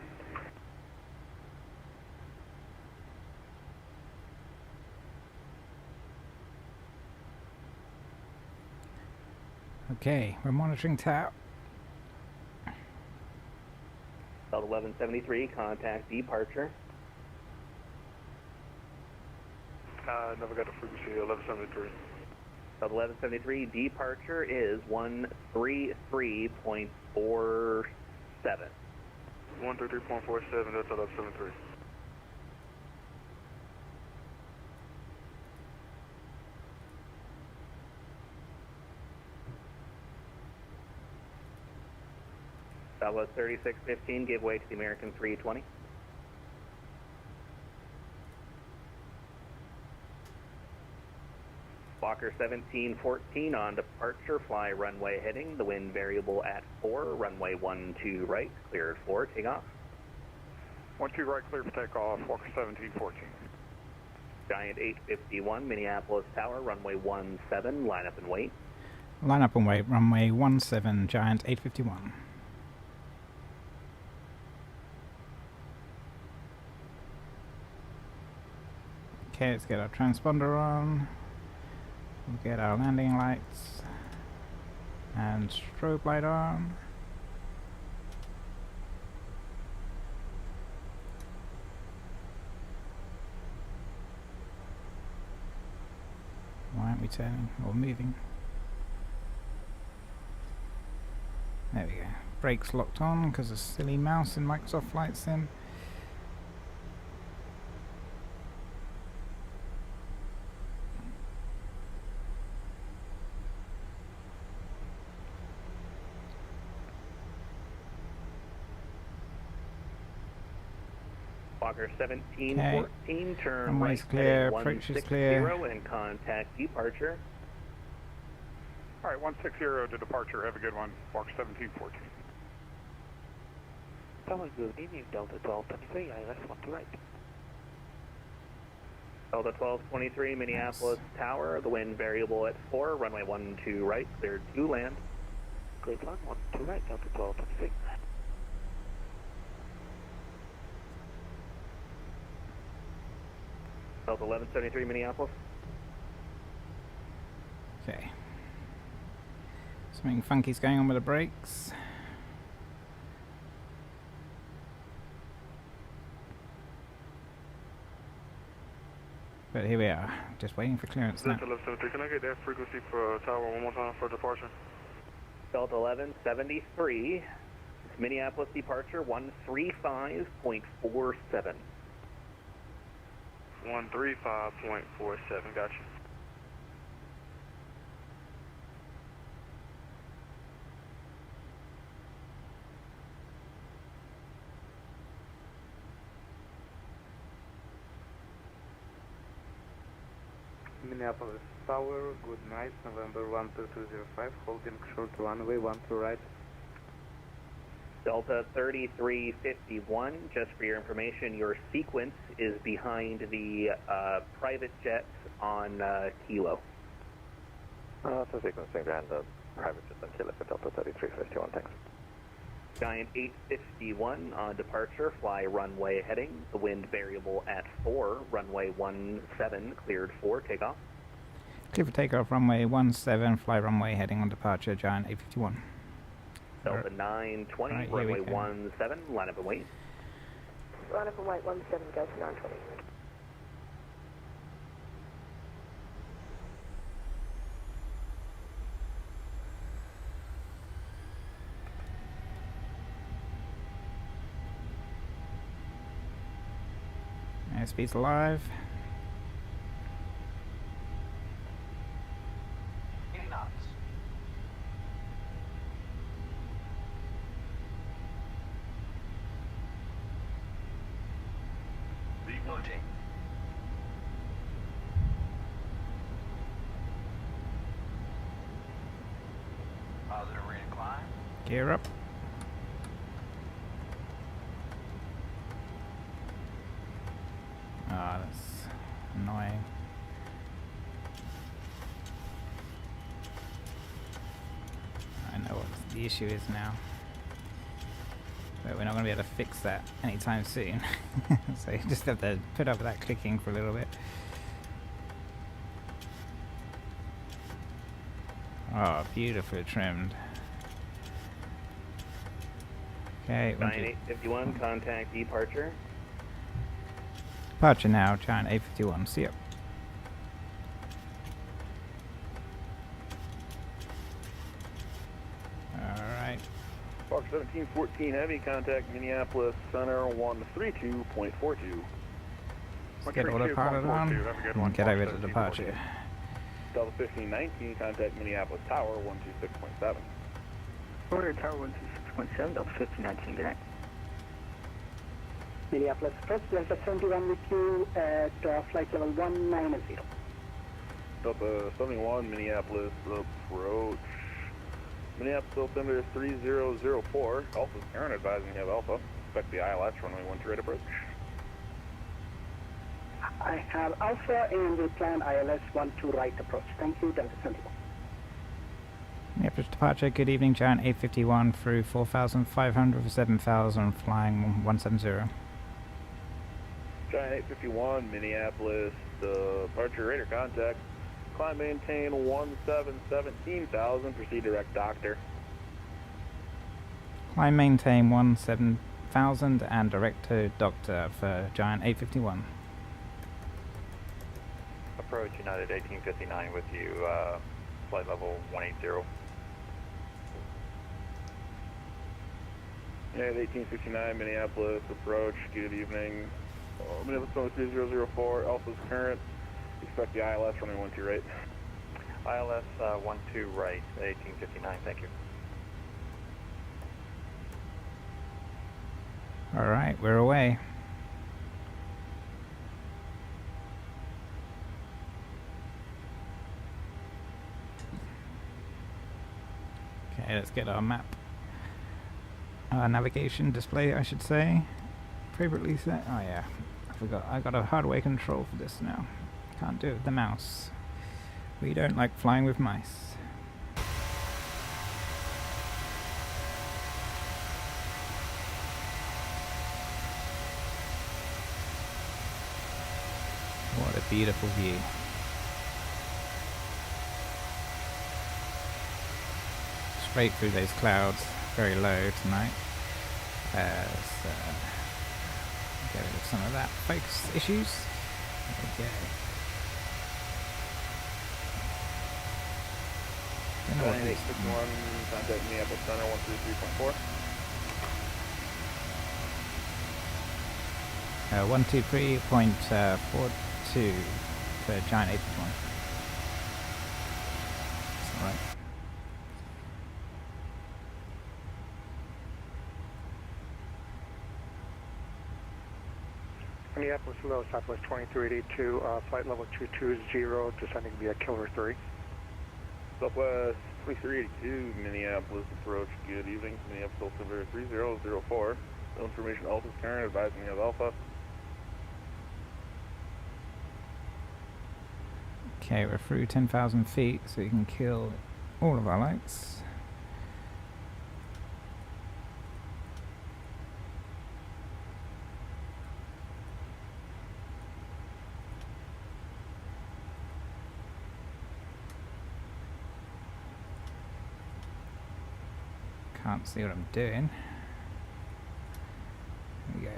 Okay, we're monitoring TAP. Delta 1173, contact departure. Never got the frequency, 1173. Delta 1173, departure is 133.47. 133.47, that's 1173. Southwest 3615, give way to the American 320. Walker 1714 on departure, fly runway heading, the wind variable at 4, runway 12 right, clear at 4, take off. 12 right, clear for takeoff, Walker 1714. Giant 851, Minneapolis Tower, runway 17, line up and wait. Line up and wait, runway 17, Giant 851. Okay, let's get our transponder on. We'll get our landing lights and strobe light on. Why aren't we turning or moving? There we go. Brakes locked on because of silly mouse in Microsoft Flight Sim. Walker 1714, turn runway's right, clear, heading approach is 160 clear. and contact departure. All right, 160 to departure, have a good one, Walker 1714. Tower, good evening, Delta 1223, ILS 12 right. Delta 1223, Minneapolis Tower, the wind variable at 4, runway 12 right, cleared to land. Great land, 12 right, Delta 1223. Delta 1173, Minneapolis. Okay. Something funky's going on with the brakes. But here we are, just waiting for clearance now. Delta 1173, can I get that frequency for Tower one more time for departure? Delta 1173, it's Minneapolis departure 135.47. 135.47, gotcha. Minneapolis Tower, good night, November 12205, holding short runway 12 right. Delta 3351, just for your information, your sequence is behind the private jets on Kilo. So sequencing behind the private jet on Kilo for Delta 3351, thanks. Giant 851 on departure, fly runway heading, the wind variable at 4, runway 17, cleared 4, takeoff. Clear for takeoff, runway 17, fly runway heading on departure, Giant 851. Delta 920, right, runway 17, line up and wait. Line up and wait, 17, Delta 920. Airspeed's alive. 80 knots. Rebooting. Positive rate of climb. Gear up. Ah, that's annoying. I know what the issue is now. But we're not going to be able to fix that anytime soon. So you just have to put up with that clicking for a little bit. Oh, beautifully trimmed. Okay, 9851, contact departure. Departure now, Giant 851. See ya. Alright. Fox 1714 Heavy, contact Minneapolis Center 132.42. Get autopilot on and get over to departure. Delta 1519, contact Minneapolis Tower 126.7. Order Tower 126.7, Delta 1519, good night. Minneapolis Express, Delta 71 with you at flight level 190. Delta 71, Minneapolis approach. Minneapolis altimeter 3004. Alpha's current advising you have Alpha. Expect the ILS runway 12 right approach. I have Alpha and we plan ILS 12 right approach. Thank you, Delta 71. Minneapolis departure, good evening, Giant 851 through 4,500 for 7,000, flying 170. Giant 851, Minneapolis, departure radar contact. Climb maintain 17,000, proceed direct doctor. Climb maintain 17,000 and direct to doctor for Giant 851. Approach United 1859 with you, flight level 180. United 1859, Minneapolis approach, good evening. Minneapolis 3004, Alpha's current. Expect the ILS running 12 right. ILS 12 right, 1859, thank you. Alright, we're away. Okay, let's get our map. Navigation display, I should say. Appropriately set. Oh yeah, I forgot. I got a hardware control for this now. Can't do it with the mouse. We don't like flying with mice. What a beautiful view. Straight through those clouds, very low tonight. So get rid of some of that focus issues. There we go. Giant 861, contact Minneapolis Center 133.4. 123.42 for Giant 851. That's alright. Minneapolis Low, Southwest 2382, flight level 220, descending via Killer 3. Southwest 2382, Minneapolis approach, good evening. Minneapolis altimeter 3004. No information, Alpha's current, advising you of Alpha. Okay, we're through 10,000 feet, so we can kill all of our lights. Can't see what I'm doing. There we go.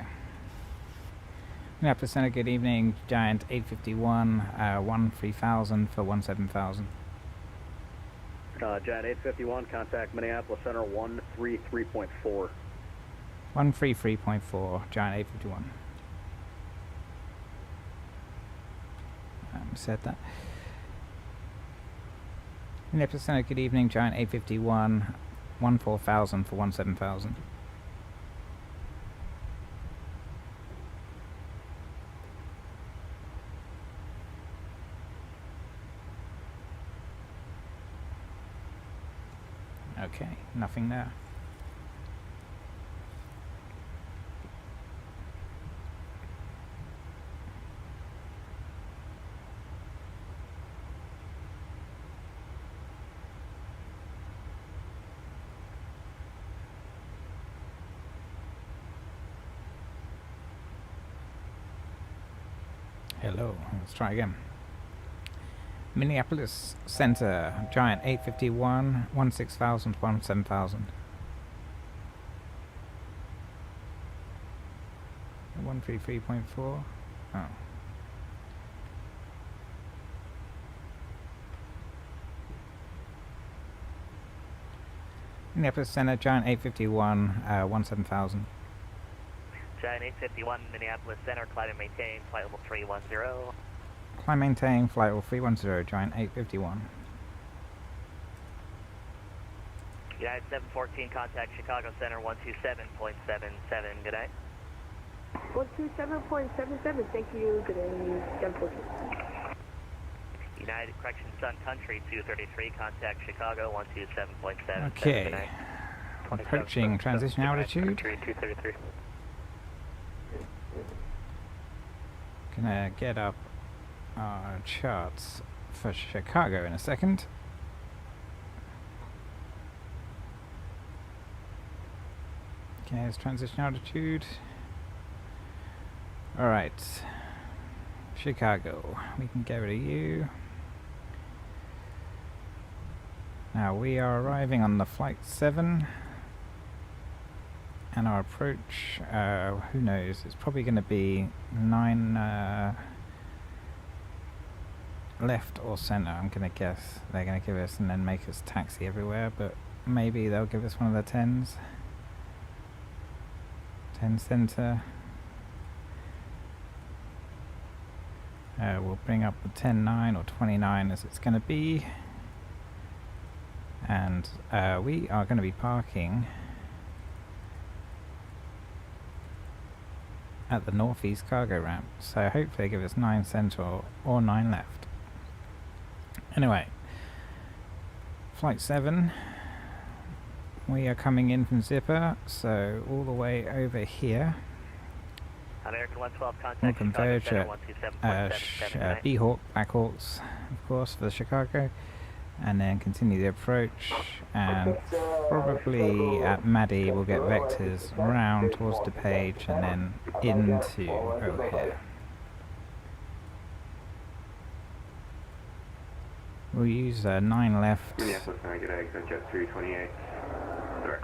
Minneapolis Center, good evening. Giant 851, 13,000 for 17,000. Giant 851, contact Minneapolis Center 133.4. 133.4, Giant 851. said that. Minneapolis Center, good evening. Giant 851, 14,000 for 17,000. Okay, nothing there. Hello, let's try again. Minneapolis Center, Giant 851, 16,000, 17,000. 133.4. Oh. Minneapolis Center, Giant 851, 17,000. Giant 851, Minneapolis Center, climb and maintain, flight level 310. Climb maintain, flight level 310, Giant 851. United 714, contact Chicago Center 127.77, good night. 127.77, thank you, good day, 714. United Correction Sun Country 233, contact Chicago 127.77, Okay. good night. Approaching transition altitude. 233. Gonna get up our charts for Chicago in a second. Okay, it's transition altitude. Alright. Chicago. We can get rid of you. Now we are arriving on the flight 7. And our approach, who knows, it's probably going to be 9 left or center, I'm going to guess. They're going to give us and then make us taxi everywhere, but maybe they'll give us one of the 10s. 10 center. We'll bring up the 10-9 or 29 as it's going to be. And we are going to be parking at the northeast cargo ramp, so hopefully they give us 9 central or 9 left. Anyway, flight 7, we are coming in from Zipper, so all the way over here. American 112, contact We'll converge Chicago at B-Hawk, Black Hawks, of course, for the Chicago, and then continue the approach, and probably at Maddie we'll get vectors around towards DePage and then into O'Hare. We'll use 9 left,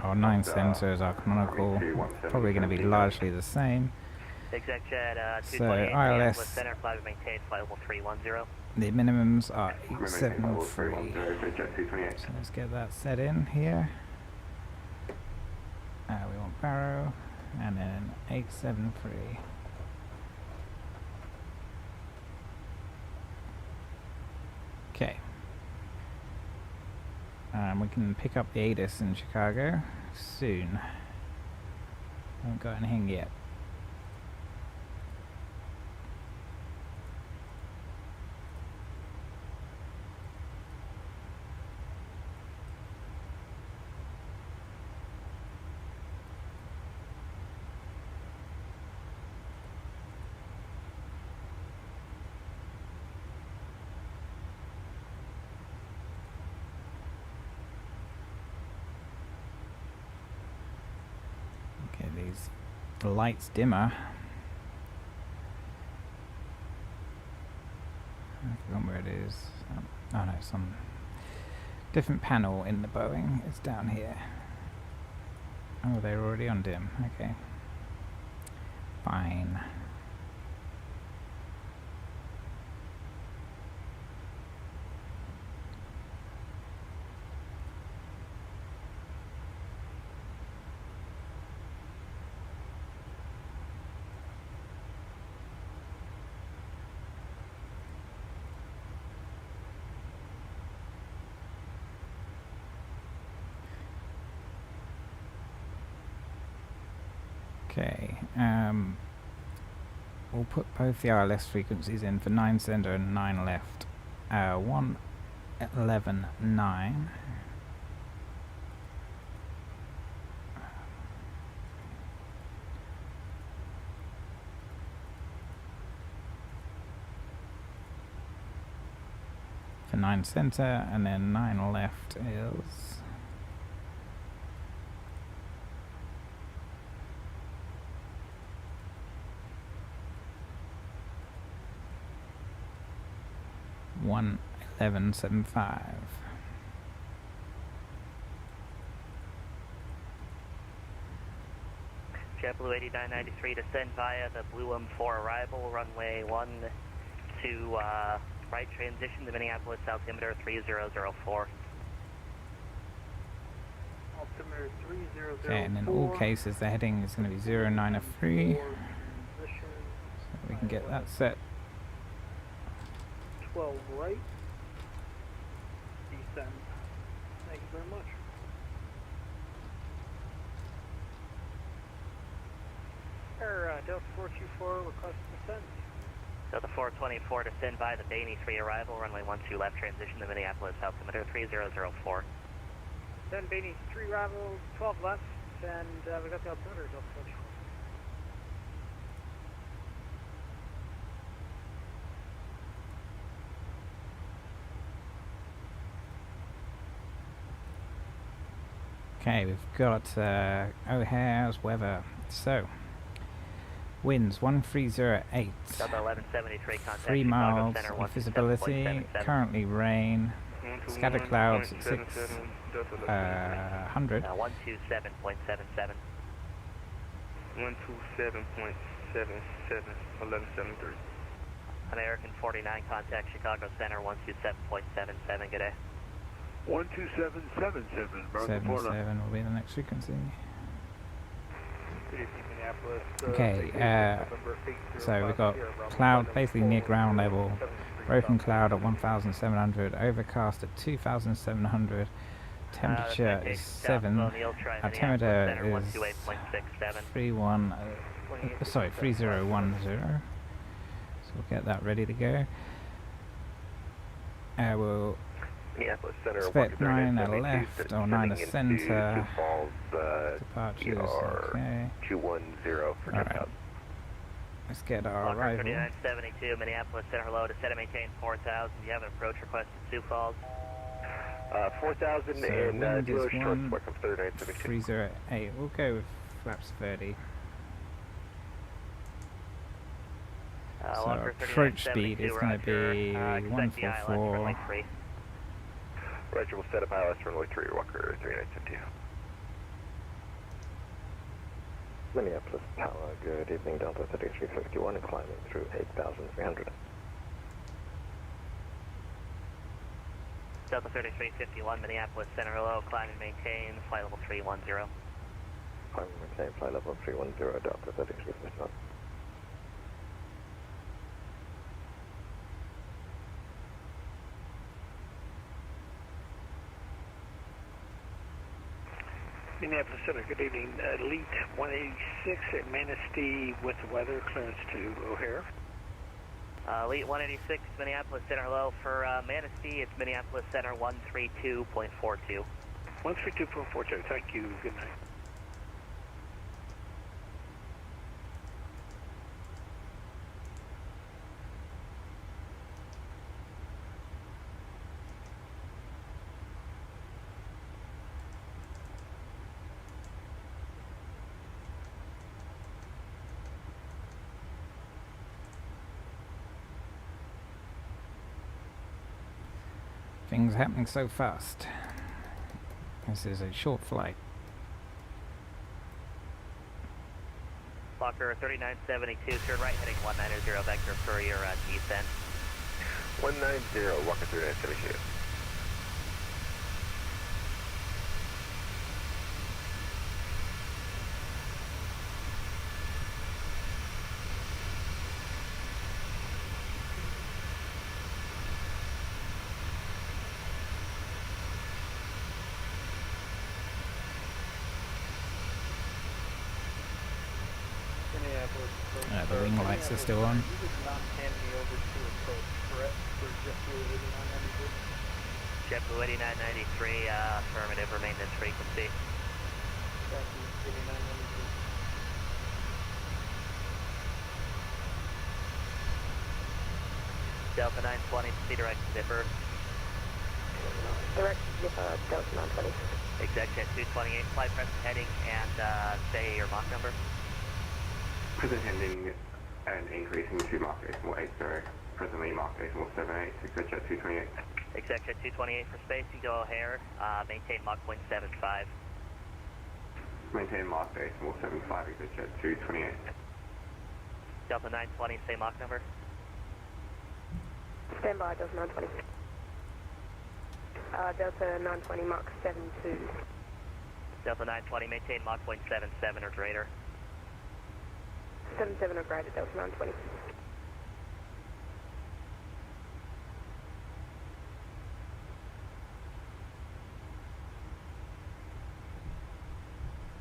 or 9 center as our canonical, probably going to be largely the same. Exact jet, So ILS, center, flight and maintain, flight level 310. the minimums are 873. So let's get that set in here. We want Barrow, and then 873. Okay. We can pick up the ATIS in Chicago soon. Haven't got anything yet. The light's dimmer. I forgot where it is. Oh no, some different panel in the Boeing. It's down here. Oh, they're already on dim. Okay. Fine. Okay, we'll put both the ILS frequencies in for 9 center and 9 left. 111.9. For 9 center, and then 9 left is 111.75. JetBlue 8993, descend via the Blue M4 arrival, runway 1 to right transition to Minneapolis, altimeter 3004. Altimeter 3004. Okay, and in all cases the heading is going to be 093. So we can get that set. 12 right. Descend. Thank you very much. Air Delta 424 request descent. Delta 424, descend by the Bainey 3 arrival, runway 12 left transition to Minneapolis, altimeter 3004. Then Bainey 3 arrival, 12 left, and we got the altimeter Delta 424. Okay, we've got O'Hare's weather. So, winds 1308, Delta 1173, contact 3 Chicago miles Center, of visibility, currently rain, scattered clouds at 600. 127.77. 127.77, 1173. American 49, contact Chicago Center, 127.77, good day. 12777, 77 will be the next frequency. Good evening, Minneapolis. Okay, so we've got cloud basically near ground level, broken cloud at 1,700, overcast at 2,700, temperature is 7, altimeter is 3010, so we'll get that ready to go. We'll expect 9 left or 9 center, departures, okay. 210 for Alright, let's get our Walker arrival. 3972, Minneapolis Center, hello, to set and maintain 4,000. Do you have an approach request at Sioux Falls? 4,000 So and wind is short, 1, welcome 3972. 308, we'll go with flaps 30. So our approach speed is going to be 144. Roger, we'll set up ILS runway 3, Walker 3972. Minneapolis Tower, good evening, Delta 3351, and climbing through 8,300. Delta 3351, Minneapolis Center, hello, climb and maintain, flight level 310. Climb and maintain, flight level 310, Delta 3351. Minneapolis Center, good evening. Elite 186 at Manistee with weather clearance to O'Hare. Elite 186, Minneapolis Center, hello. For Manistee, it's Minneapolis Center 132.42. 132.42, thank you, good night. Things happening so fast. This is a short flight. Walker 3972, turn right heading 190 vector for your descent. 190, Walker 3972. wing lights are still on. You would not hand me over to approach, correct, for JetBlue 8993? JetBlue 8993, affirmative for maintenance frequency. Thank you, 8993. Delta 920, proceed direct to Zipper. Direct Zipper, Delta 920. Exec jet 228, flight present heading, and say your Mach number. Present heading and increasing to Mach decimal 80. Presently Mach decimal 78, exec jet 228. Exec jet 228 for spacing to O'Hare, maintain Mach 0.75. Maintain Mach decimal 75, exec jet 228. Delta 920, say Mach number. Stand by, Delta 920. Delta 920, Mach 72. Delta 920, maintain Mach 0.77 or greater. 77 or greater, Delta 920.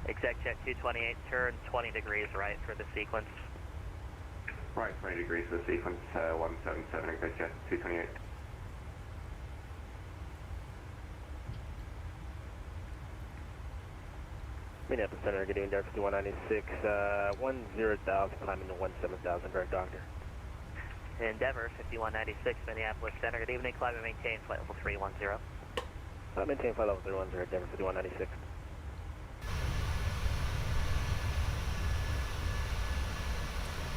Exec jet 228, turn 20 degrees right for the sequence. Right 20 degrees for the sequence, 177, exec jet 228. Minneapolis Center, good evening, Delta 5196, 10,000, climbing to 17,000, direct doctor. Endeavor 5196, Minneapolis Center, good evening, climb and maintain flight level 310. Maintain flight level 310, Endeavor 5196.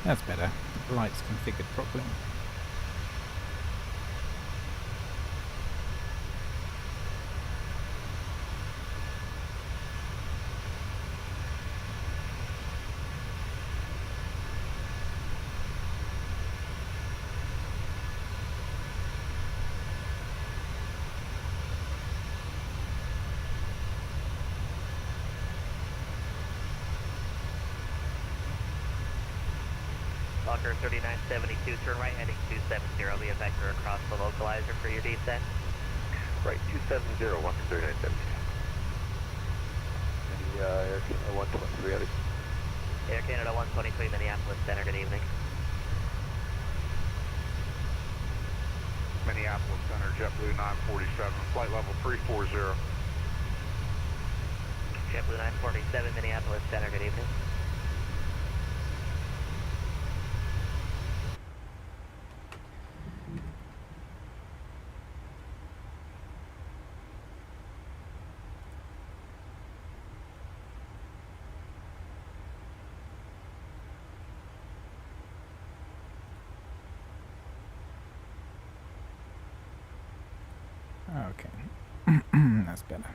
That's better. The lights configured properly. Fokker 3972, turn right heading 270, be a vector across the localizer for your descent. Right, 270, Walker 3972. Air Canada 123, out of Air Canada 123, Minneapolis Center, good evening. Minneapolis Center, JetBlue 947, flight level 340. JetBlue 947, Minneapolis Center, good evening. Okay. That's better.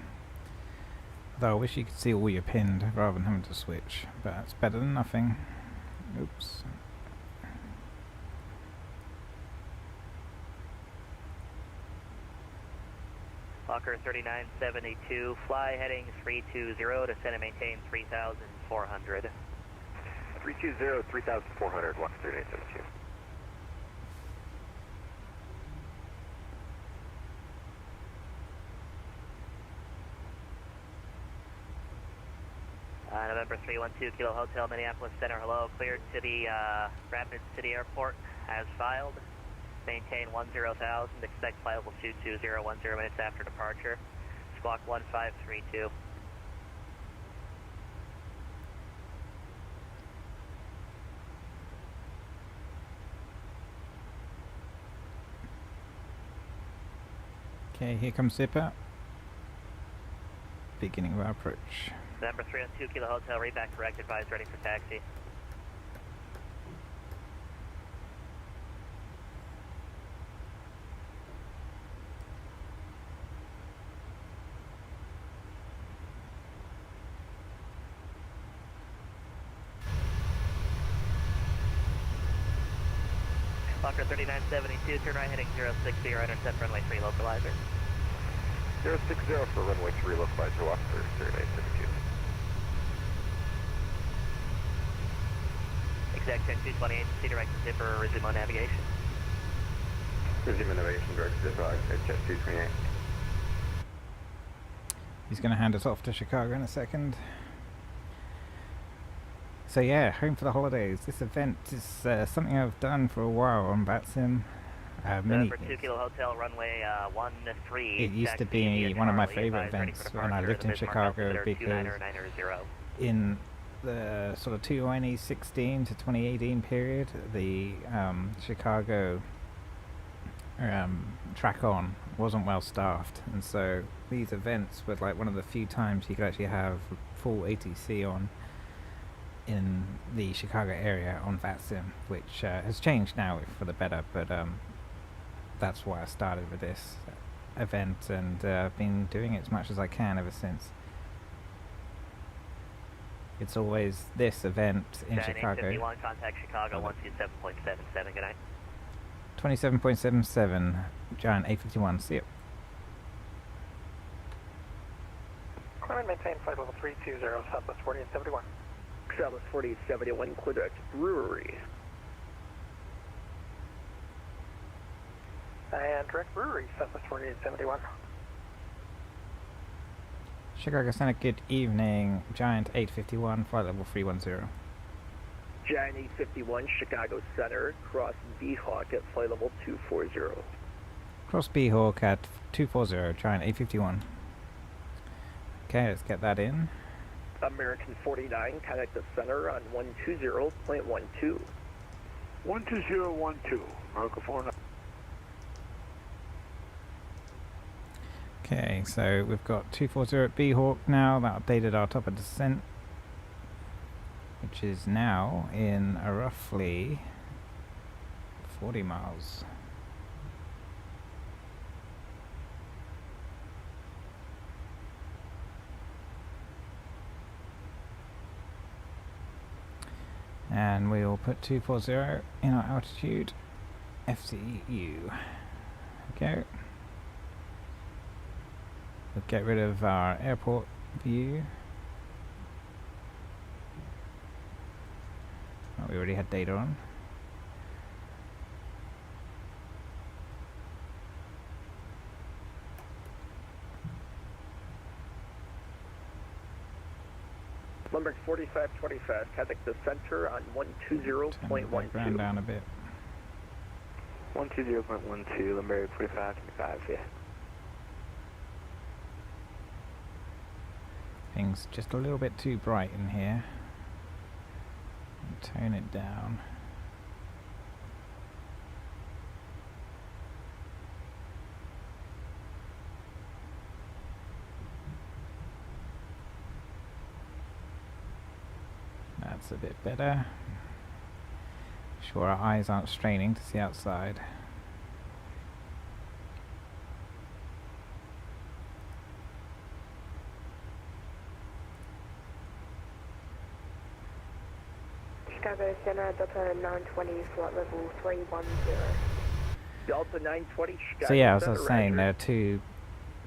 Though I wish you could see all your pinned rather than having to switch, but it's better than nothing. Oops. Fokker 3972, fly heading 320, descend and maintain 3,400. 320, 3,400, Walker 3972. November 312, Kilo Hotel, Minneapolis Center, hello. Cleared to the Rapid City Airport as filed. Maintain 10,000, expect flight level 220, 10 minutes after departure. Squawk 1532. Okay, here comes Zipper. Beginning of our approach. November 312, Kilo Hotel, read back correct, advise ready for taxi. Fokker 3972, turn right heading 060, intercept runway 3 localizer. 060 for runway 3 localizer, Walker 3972. Exec jet 228, proceed direct to Zipper, resume on navigation. Resume navigation, direct to Zipper, exec jet 228. He's going to hand us off to Chicago in a second. So yeah, home for the holidays. This event is something I've done for a while on VATSIM. Number 2 Kilo Hotel, runway 13. It used to be one of my favorite events when I lived in Chicago, because in the sort of 2016 to 2018 period, the Chicago track on wasn't well staffed, and so these events were like one of the few times you could actually have full ATC on in the Chicago area on VATSIM, which has changed now for the better, but that's why I started with this event, and I've been doing it as much as I can ever since. It's always this event in Chicago. 51, contact Chicago 127.77, good night. 27.77, Giant 851, see you. Climb and maintain flight level 320, Southwest 4871. Southwest 4871, clear direct Brewery. And direct Brewery, Southwest 4871. Chicago Center, good evening. Giant 851, flight level 310. Giant 851, Chicago Center, cross B-Hawk at flight level 240. Cross B-Hawk at 240, Giant 851. Okay, let's get that in. American 49, contact the center on 120.12. 12012, America 49. Okay, so we've got 240 at B-Hawk now. That updated our top of descent, which is now in a roughly 40 miles. And we'll put 240 in our altitude, FCU. Okay. We'll get rid of our airport view. Oh, we already had data on. Lumber 4525, contact the center on 120.12. Down a bit. 120.12, Lumber 4525, yeah. Things just a little bit too bright in here. Tone it down. That's a bit better. Sure our eyes aren't straining to see outside. Chicago Center, Delta 920, flight level 310. Delta 920, Chicago So yeah, as I Center, was saying, Roger. there are two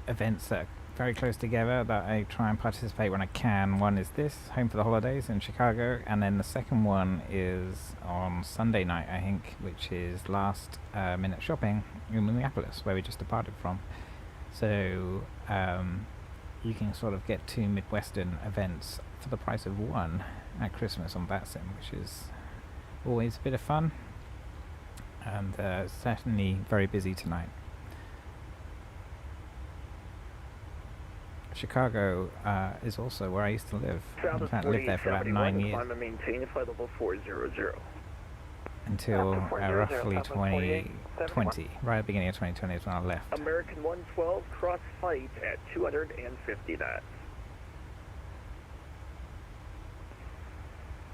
events that are very close together that I try and participate when I can. One is this, Home for the Holidays in Chicago, and then the second one is on Sunday night, I think, which is Last Minute Shopping in Minneapolis, where we just departed from. So you can sort of get two Midwestern events for the price of one at Christmas on VATSIM, which is always a bit of fun, and certainly very busy tonight. Chicago is also where I used to live. In fact, I lived there for about 9 years. Climb and maintain flight level 400. Until roughly 2020, right at the beginning of 2020 is when I left. American 112, cross flight at 250 knots.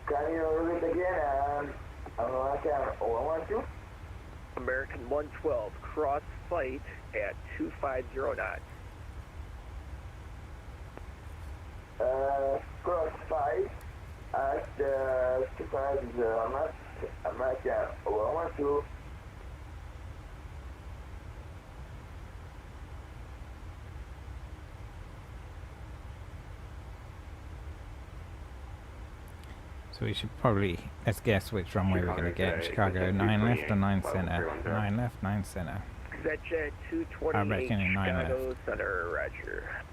Can you repeat again? I'm going to 112. American 112, cross flight at 250 knots. Cross 5 at 250 knots. American 112. So we should probably, let's guess which runway we're going to get. Chicago 9 left or 9 center? 9 left, 9 center. Jet 228, I'm reckoning 9 Chicago left. Center, Roger.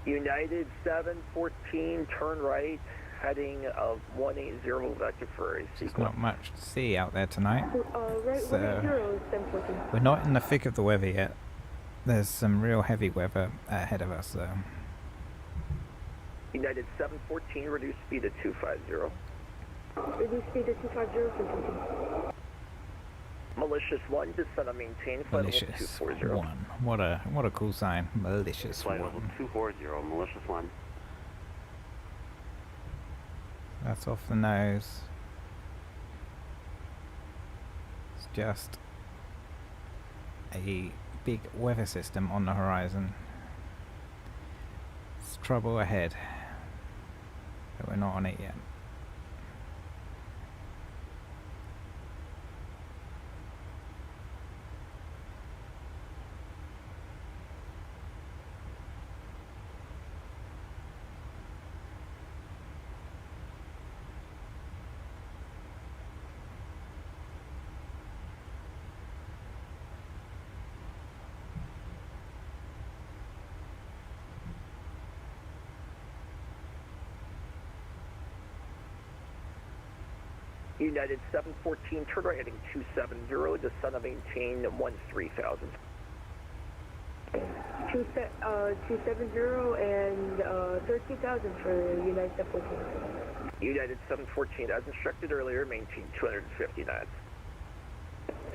United 714, turn right, heading of 180 vector for a There's sequence. not much to see out there tonight. Right, So 180, 714. we're not in the thick of the weather yet. There's some real heavy weather ahead of us, though. United 714, reduce speed to 250. Reduce speed to 250, 714. Malicious 1, descend and maintain, flight level Malicious 240. 1. What a cool sign. Malicious Flight 1. level 240, malicious 1. That's off the nose. It's just a big weather system on the horizon. It's trouble ahead. But we're not on it yet. United 714, turn right heading 270, descend and maintain 13,000. 270 and 13,000 for United 714. United 714, as instructed earlier, maintain 250 knots.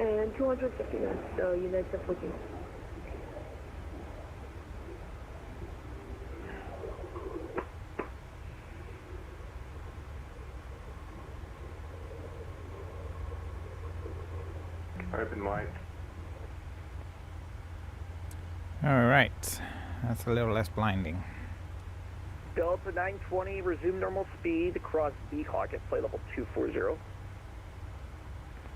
And 250 knots, United 714. Open wide. Alright. That's a little less blinding. Delta 920, resume normal speed, cross B-Hawk at flight level 240.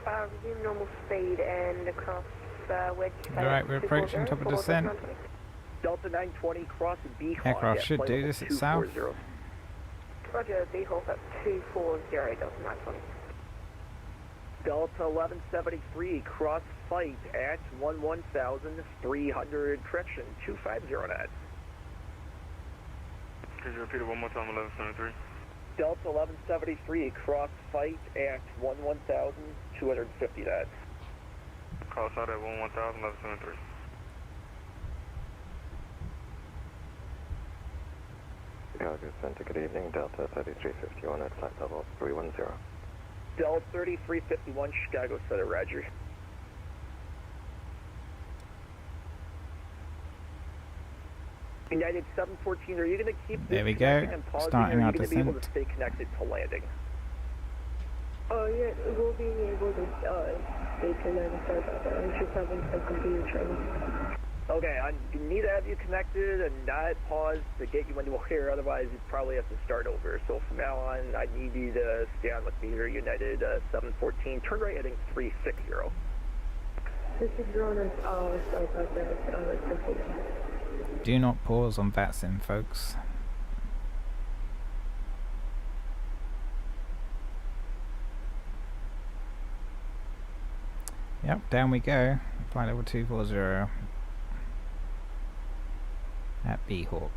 Resume normal speed and across wedge. Alright, we're approaching top of descent. Delta 920, cross B-Hawk Aircraft at should flight do level this itself. 240. Roger, B-Hawk at 240, Delta 920. Delta 1173, cross flight at 11,300, correction, 250 knots. Could you repeat it one more time, 1173? Delta 1173, cross fight at 11,250 knots. Cross out at 11,000, 1173. Chicago Center, good evening, Delta 3351 at flight level 310. Delta 3351, Chicago Center, roger. United 714, are you going to keep There we disconnecting go. and pausing, Starting or are our you going to be able to descent. stay connected to landing? Yeah, we'll be able to stay connected. Sorry about that. I'm just having some computer trouble. Okay, I need to have you connected and not pause to get you into air, otherwise you'd probably have to start over. So from now on, I need you to stay on with me here, United 714, turn right heading 360. 360, sorry about that. Do not pause on VATSIM, folks. Yep, down we go. Flight level 240 at B-Hawk.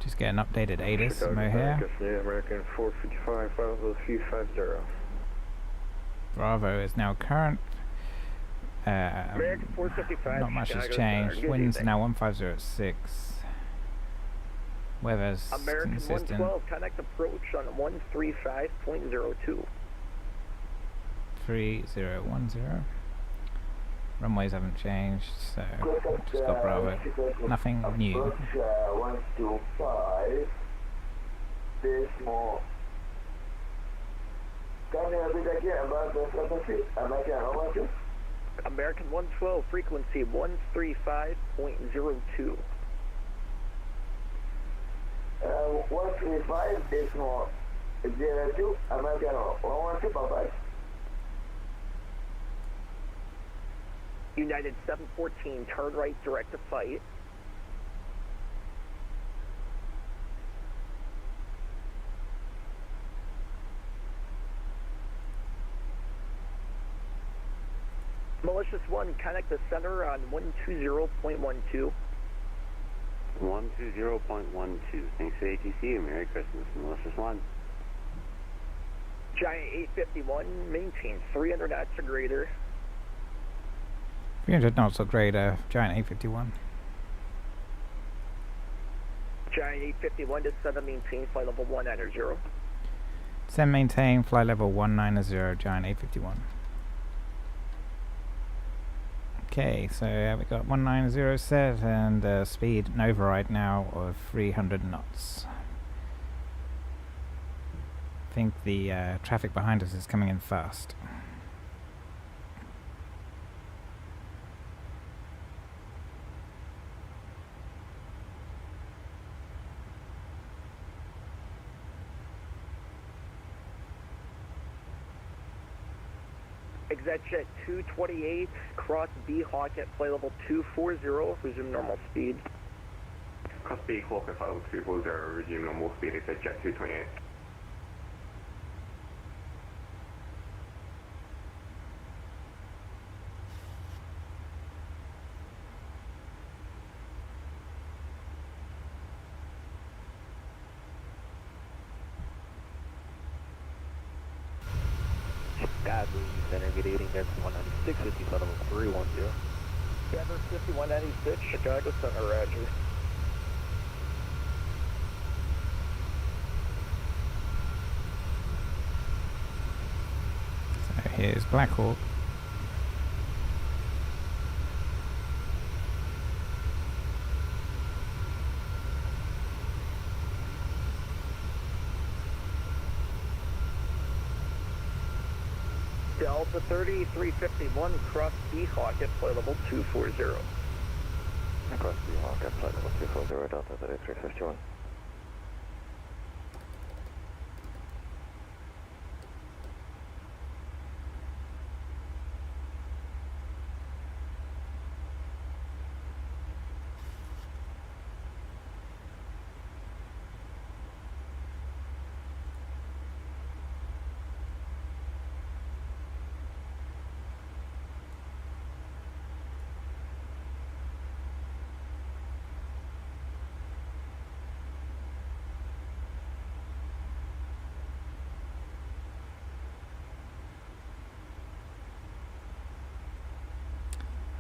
Just get an updated ATIS Mohair. American 455, level 350. Bravo is now current. American 455, Not much has Chicago changed. Center. Good Winds evening. now 1506. Weather's American consistent. 112, connect approach on 135.02. 3010. Runways haven't changed, so just got Bravo. Nothing new. 125. Decimal. Can you repeat again about the frequency? American 112? American 112, frequency 135.02. 135 decimal 02. American 112, bye-bye. United 714, turn right, direct to fight. Malicious 1, connect the center on 120.12. 120.12. Thanks for ATC. Merry Christmas, Malicious 1. Giant 851, maintain 300 knots or greater. 300 knots or greater, Giant 851. Giant 851, descend and maintain flight level 190. Descend, maintain flight level 190, Giant 851. Okay, so we got 190 set and speed and override now of 300 knots. I think the traffic behind us is coming in fast. ExactJet 228, cross B Hawk at flight level 240, resume normal speed. Cross B Hawk at flight level 240, resume normal speed, ExactJet 228. Chicago Center, good evening, Denver 196, 50 flight level 310. Denver 5196, Chicago Center, roger. So here's Black Hawk. Delta 30, 351, cross B Hawk at flight level 240. Cross B Hawk at flight level 240, Delta 30, 351.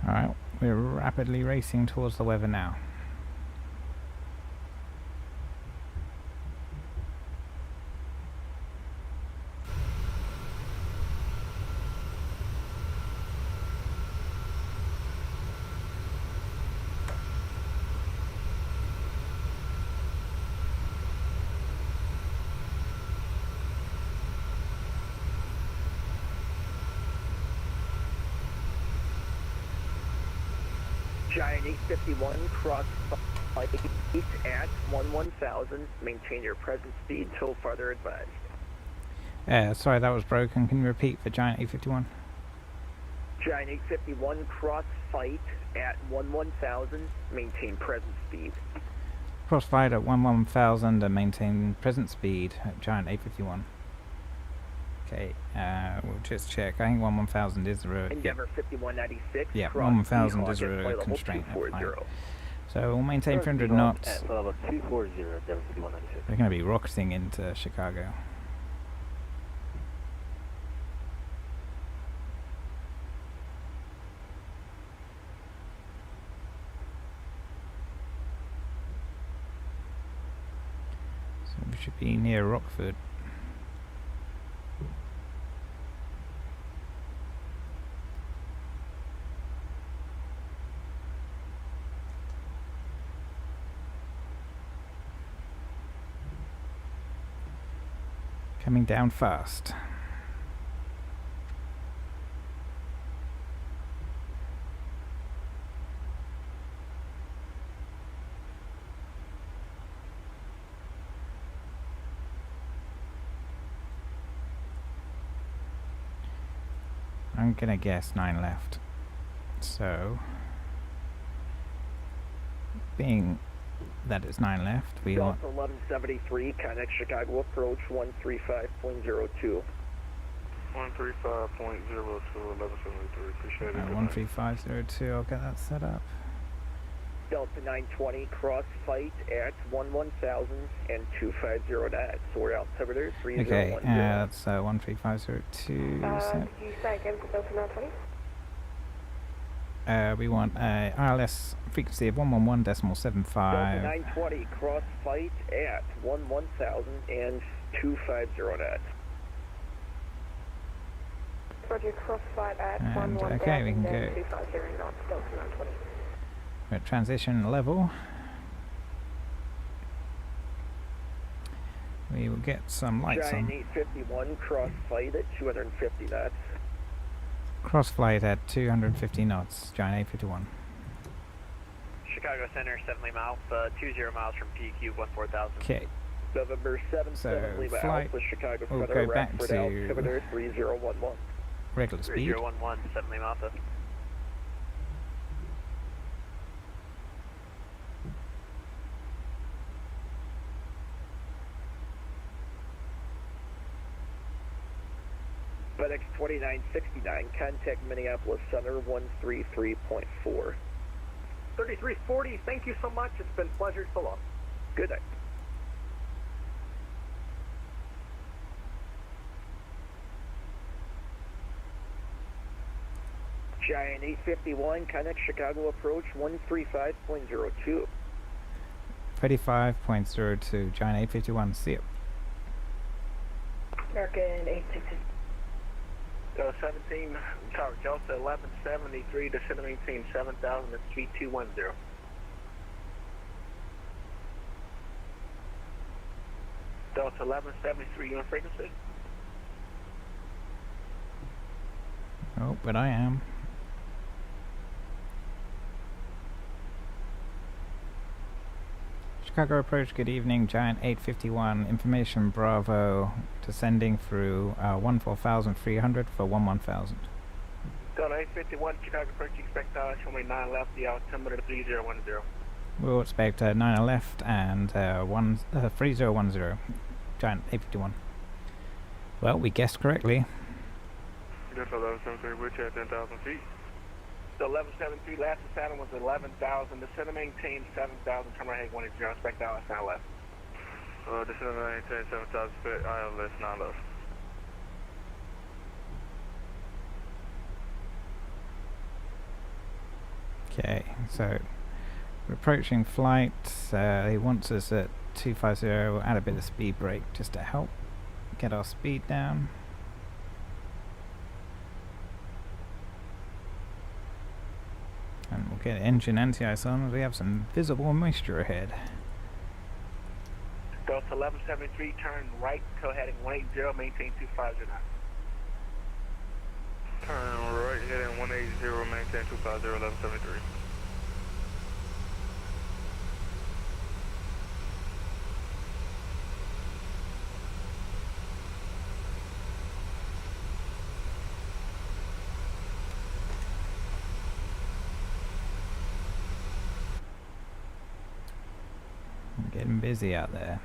Alright, we're rapidly racing towards the weather now. Giant 851, cross flight at 11,000, maintain your present speed till further advised. Sorry, that was broken. Can you repeat for Giant 851? Giant 851, cross fight at 11,000, maintain present speed. Crossfire at 11,000 and maintain present speed at Giant 851. Okay, we'll just check. I think 11,000 is the road. Endeavour 5196. Yeah, 11,000 is a constraint. So we'll maintain 300 knots. At level 240, Endeavour 5196. We're going to be rocketing into Chicago. So we should be near Rockford. Coming down fast. I'm gonna guess 9 left. So, being that it's 9 left, we want Delta 1173, connect Chicago approach 135.02. 135.02, 1173. Appreciate it. 13502, I'll get that set up. Delta 920, cross fight at 11,000 and 250 knots. Or altimeter 3010. Okay, that's 13502 set. Did you say again for Delta 920? We want a ILS frequency of 111.75. Delta 920, cross fight at 11,000 and 250 knots. Roger, cross flight at And 11,000 okay, we can and go. 250 knots, Delta 920. We're at transition level. We will get some lights Giant on. 851, cross fight at 250 knots. Cross flight at 250 knots, Giant 851. Chicago Center, 7 Lima Alpha, 20 miles from PQ, 14,000. Okay. November 7, So 7 Lima flight Alpha, Chicago will Center, go back Rockford to altimeter 3011. regular speed. 3011, 7 Lima Alpha. FedEx 2969, contact Minneapolis Center 133.4. 3340, thank you so much. It's been a pleasure. So long. Good night. Giant 851, connect Chicago approach 135.02. 35.02, Giant 851, see you. American 866. Delta 17, sorry, Delta 1173, descend and maintain 7,000 at 3210. Delta 1173, unit frequency. Oh, but I am. Chicago approach, good evening, Giant 851, information Bravo, descending through 14,300 for 11,000. Delta 851, Chicago approach, expect runway 9 left, the altimeter 3010. We'll expect 9 left and 3010, Giant 851. Well, we guessed correctly. Delta 1173, we're at 10,000 feet. The 1173 last ascent was 11,000. Descend and maintain 7,000. Turn right head 180. Expect ILS 9 left. Descend and maintain 7,000 feet. ILS 9 left. Okay, so we're approaching flight. He wants us at 250. We'll add a bit of speed brake just to help get our speed down. And we'll get engine anti-ice on as we have some visible moisture ahead. Delta 1173, turn right, co-heading 180, maintain 250 knots. Turn right, heading 180, maintain 250, 1173. Getting busy out there.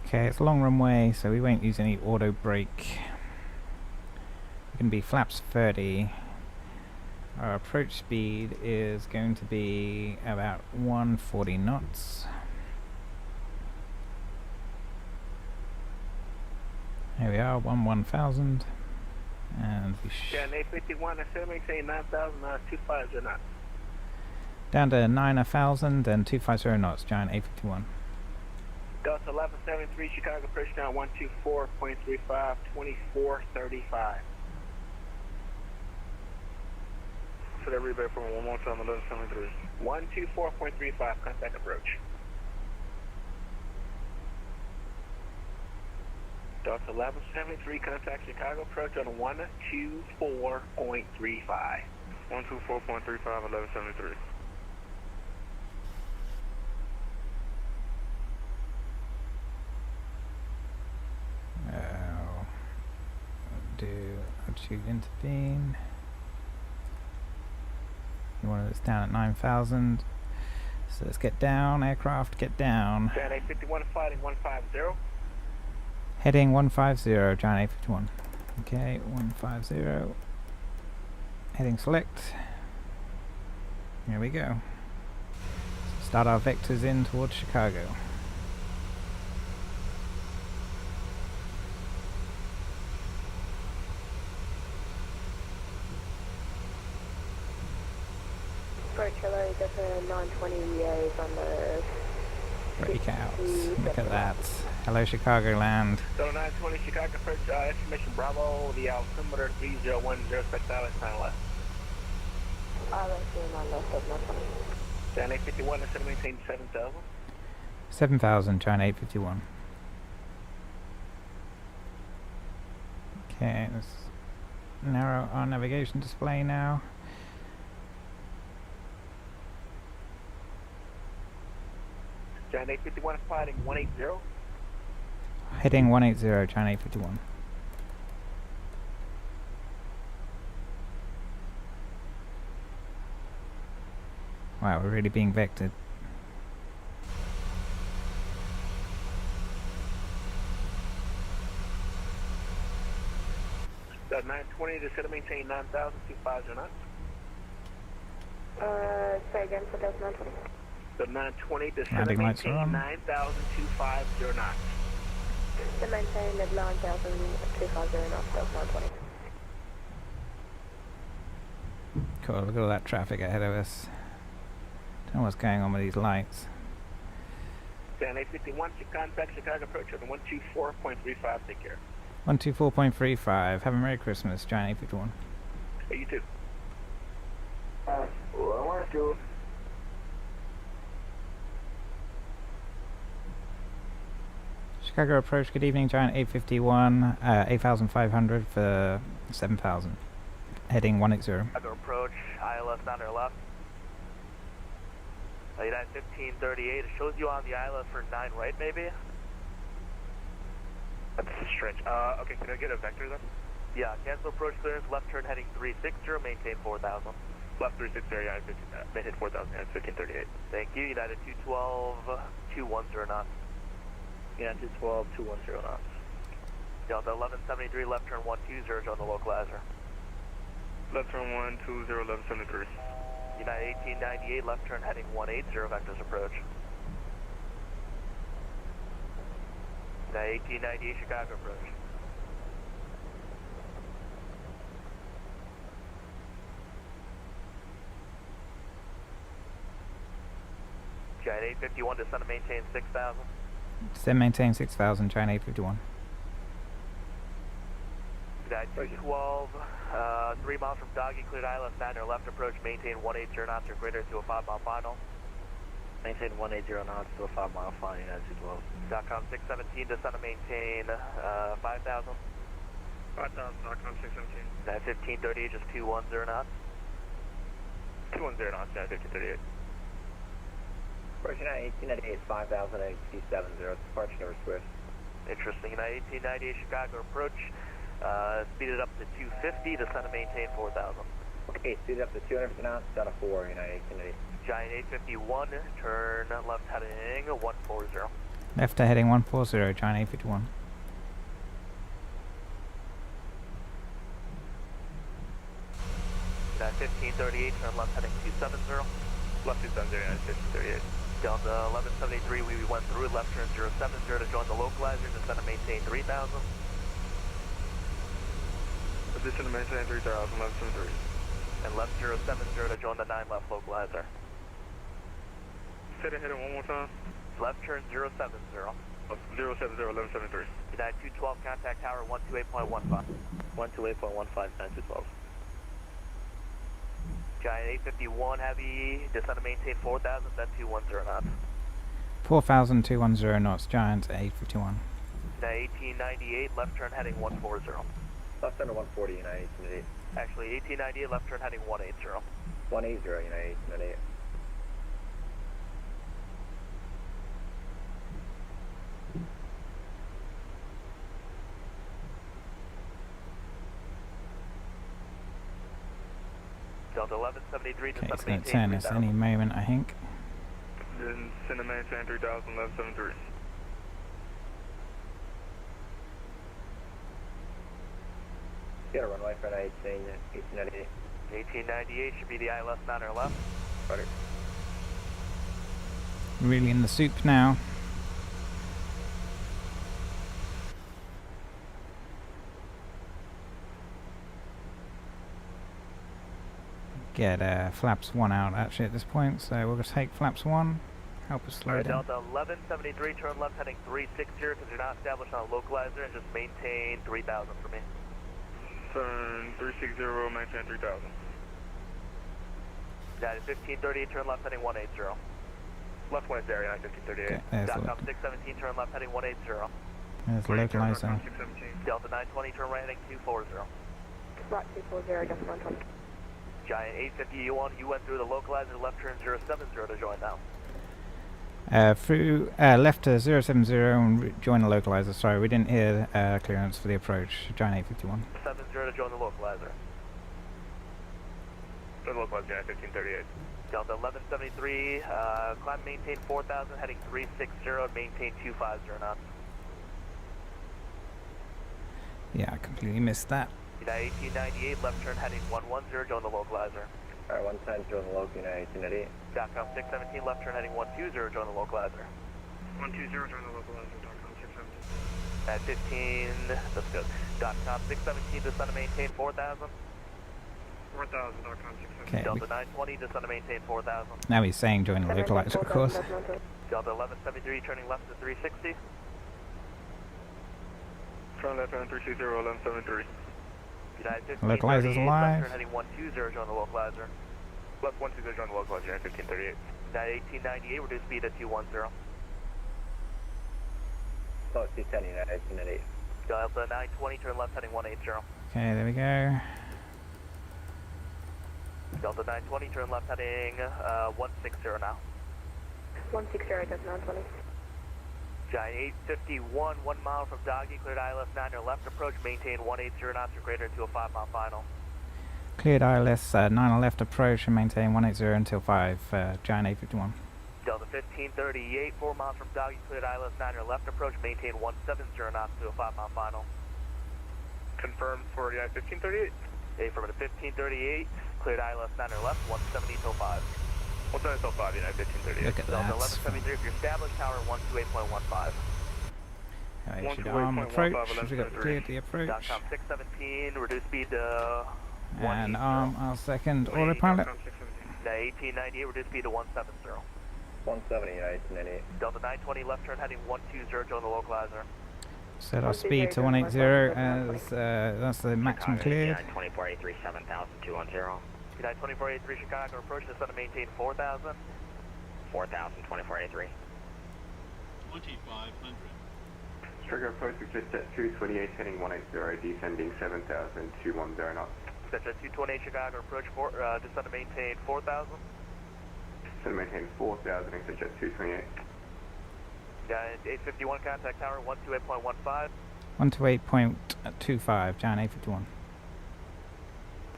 Okay, it's a long runway, so we won't use any auto brake. We're going to be flaps 30. Our approach speed is going to be about 140 knots. Here we are, 11,000. And we Jan 851, descend maintain 9,000, 250 knots. down to 9,000 and 250 knots, Giant 851. Delta 1173, Chicago approach down 124.35, 2435. So that rebate from 1 more time, 1173. 124.35, contact approach. Delta 1173, contact Chicago approach on 124.35. 124.35, 1173. do altitude intervene. You wanted us down at 9,000. So let's get down, aircraft, get down. Giant 851 fighting 150. Heading 150, Giant 851. Okay, 150. Heading select. Here we go. Start our vectors in towards Chicago. Approach hello, Delta 920 is on the Breakouts. Look at that. Hello, Chicagoland. Delta 920 Chicago approach, information Bravo, the altimeter 3010, expect island, sign left. Island, on left of 920. Giant 851, let's maintain 7,000. 7,000, Giant 851. Okay, let's narrow our navigation display now. Giant 851 fighting 180. Heading 180, Giant 851. Wow, we're really being vectored. Delta 920, just gonna maintain 9,000, 250 knots. Say again for Delta 920. The 920, just gonna Landing lights are maintain on. 9,250 knots. To maintain at 9,250 knots, Delta 920. Cool, look at all that traffic ahead of us. Don't know what's going on with these lights. Giant 851, contact Chicago approach on 124.35, take care. 124.35. Have a Merry Christmas, Giant 851. Hey, you too. 112. Chicago approach, good evening, Giant 851, 8,500 for 7,000. Heading 180. Chicago approach, ILS on our left. United 1538, it shows you on the ILS for 9 right, maybe? That's strange. Okay, can I get a vector then? Yeah, cancel approach clearance, left turn heading 360, maintain 4,000. Left 360, United 15, maintain 4,000, United 1538. Thank you, United 212, 210 knots. United 212, 210 knots. Delta 1173, left turn 120, join the localizer. Left turn 120, 1173. United 1898, left turn heading 180, vectors approach. United 1898, Chicago approach. Giant 851, descend and maintain 6,000. Descend, maintain 6,000, Giant 851. United 212, 3 miles from Doggy, cleared ILS 9 or left approach, maintain 180 knots or greater to a 5-mile final. Maintain 180 knots to a 5-mile final, United 212. .com 617, descend and maintain 5,000. 5,000, .com 617. United 1538, just 210 knots. 210 knots, United 1538. Approach United 1898, 5,080, departure over Swift. Interesting, United 1898, Chicago approach. Speed it up to 250, descend and maintain 4,000. Okay, speed it up to 200 knots, out of 4, United 1898. Giant 851, turn left heading 140. Left heading 140, Giant 851. United 1538, turn left heading 270. Left 270, United 1538. Delta 1173, we went through, left turn 070 to join the localizer, descend and maintain 3,000. Descend and maintain 3,000, 1173. And left 070 to join the 9 left localizer. Say that heading one more time. Left turn 070. 070, 1173. United 212, contact tower 128.15. 128.15, 9212. Giant 851 heavy, descend and maintain 4,000, then 210 knots. 4,210 knots, Giant 851. United 1898, left turn heading 140. Left under 140, United 1898. Actually, 1898, left turn heading 180. 180, United 1898. Delta 1173 to Okay, it's sun going to maintain turn us any moment, I think. Then send a maintain 3000, 1173. Got a runway for 1898. 1898 should be the ILS 9 or left. Roger. Really in the soup now. Get flaps 1 out actually at this point, so we'll just take flaps 1, help us slow down. Delta 1173, turn left heading 360 because you're not established on a localizer, and just maintain 3000 for me. Turn 360, maintain 3000. United 1538, turn left heading 180. Left 1 is area, 1538. Okay, there's Dotcom 617, turn left heading 180. There's the localizer. Delta 920, turn right heading 240. Route 240, Delta 920. Giant 850, you went through the localizer, left turn 070 to join now. Through left to 070 and join the localizer. Sorry, we didn't hear clearance for the approach. Giant 851. 70 to join the localizer. The localizer, Giant 1538. Delta 1173, climb maintain 4000, heading 360, maintain 250 knots. Yeah, I completely missed that. United 1898, left turn heading 110, join the localizer. Alright, 1 time, join the loc, United 1898. Dotcom 617, left turn heading 120, join the localizer. 120, join the localizer, Dotcom 617. At 15, that's good. Dotcom 617, descend to maintain 4000. 4000, Dotcom 617. Okay, Delta 920, descend to maintain 4000. now he's saying join the localizer, of course. Delta 1173, turning left to 360. Turn left heading 360, 1173. United 1538, Localizer's left alive. turn heading 120, join the localizer. Left 120, join the localizer, United 1538. United 1898, reduce speed to 210. Close 210, United 1898. Delta 920, turn left heading 180. Okay, there we go. Delta 920, turn left heading 160 now. 160, Delta 920. Giant 851, 1 mile from Doggy, cleared ILS 9 your left approach, maintain 180 knots or greater to a 5 mile final. Cleared ILS 9 on left approach and maintain 180 until 5, Giant 851. Delta 1538, 4 miles from Doggy, cleared ILS 9 your left approach, maintain 170 knots to a 5 mile final. Confirmed for United 1538. Affirmative 1538, cleared ILS 9 your left, 170 till 5. 170 till 5, United 1538. Look at Delta that. 1173, if you're established, tower 128.15. Issued arm approach, we got cleared the approach. Dotcom 617, reduce speed to 180. And arm our second autopilot. 1898, reduce speed to 170. 170, United 1898. Delta 920, left turn heading 120, join the localizer. Set our speed to 180 as that's the maximum cleared. 2483, 7210. United 2483 Chicago, approach to sun to maintain 4000. 4000, 2483. 2500. Chicago approach with just jet 228 heading 180, descending 7,000, 210 knots. Jet 228 Chicago, approach descend to maintain 4000. Descend to maintain 4,000, exit jet 228. United 851, contact tower 128.15. 128.25, Giant 851.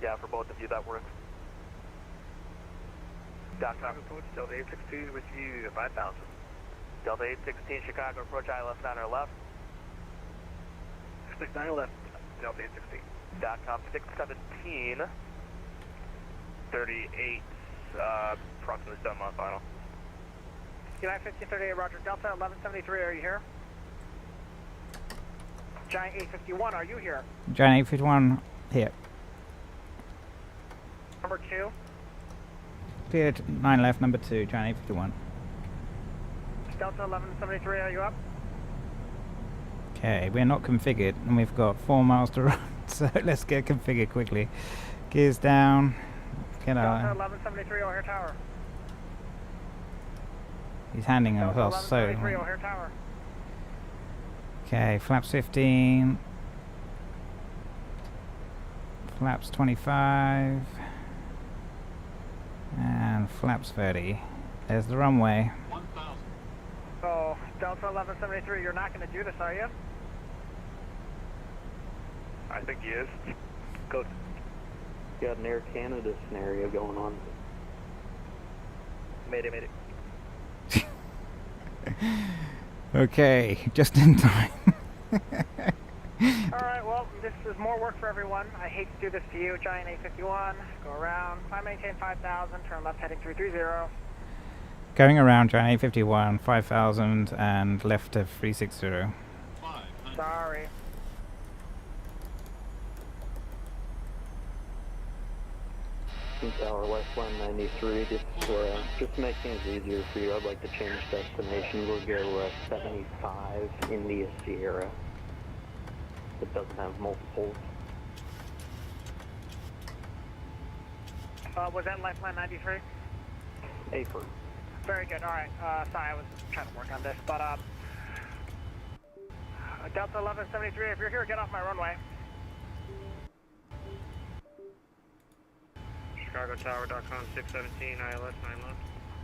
Yeah, for both of you, that works. Dotcom. Delta 816 with you, 5000. Delta 816, Chicago, approach ILS 9 or left. 69 left, Delta 816. Dotcom 617. 38, approximately 7 mile final. United 1538, Roger. Delta 1173, are you here? Giant 851, are you here? Giant 851 here. Number 2. Cleared 9 left, number 2, Giant 851. Delta 1173, are you up? Okay, we're not configured and we've got 4 miles to run, so let's get configured quickly. Gears down. Get Delta our. 1173, O'Hare Tower. He's handing us Delta off, so. 1173, O'Hare Tower. Okay, flaps 15. Flaps 25. And flaps 30. There's the runway. 1000. So, Delta 1173, you're not going to do this, are you? I think he is. Code. Got an Air Canada scenario going on. Mayday, mayday. Okay, just in time. Alright, well, this is more work for everyone. I hate to do this to you. Giant 851, go around, climb maintain 5,000, turn left heading 330. Going around Giant 851, 5,000, and left to 360. Sorry. Tower West Line 93, just to make things easier for you, I'd like to change destination. We'll go 75 India Sierra. It doesn't have multiples. Was that Lifeline 93? Afer. Very good, alright. Sorry, I was trying to work on this, but Delta 1173, if you're here, get off my runway. Chicago Tower.com 617, ILS 9 left.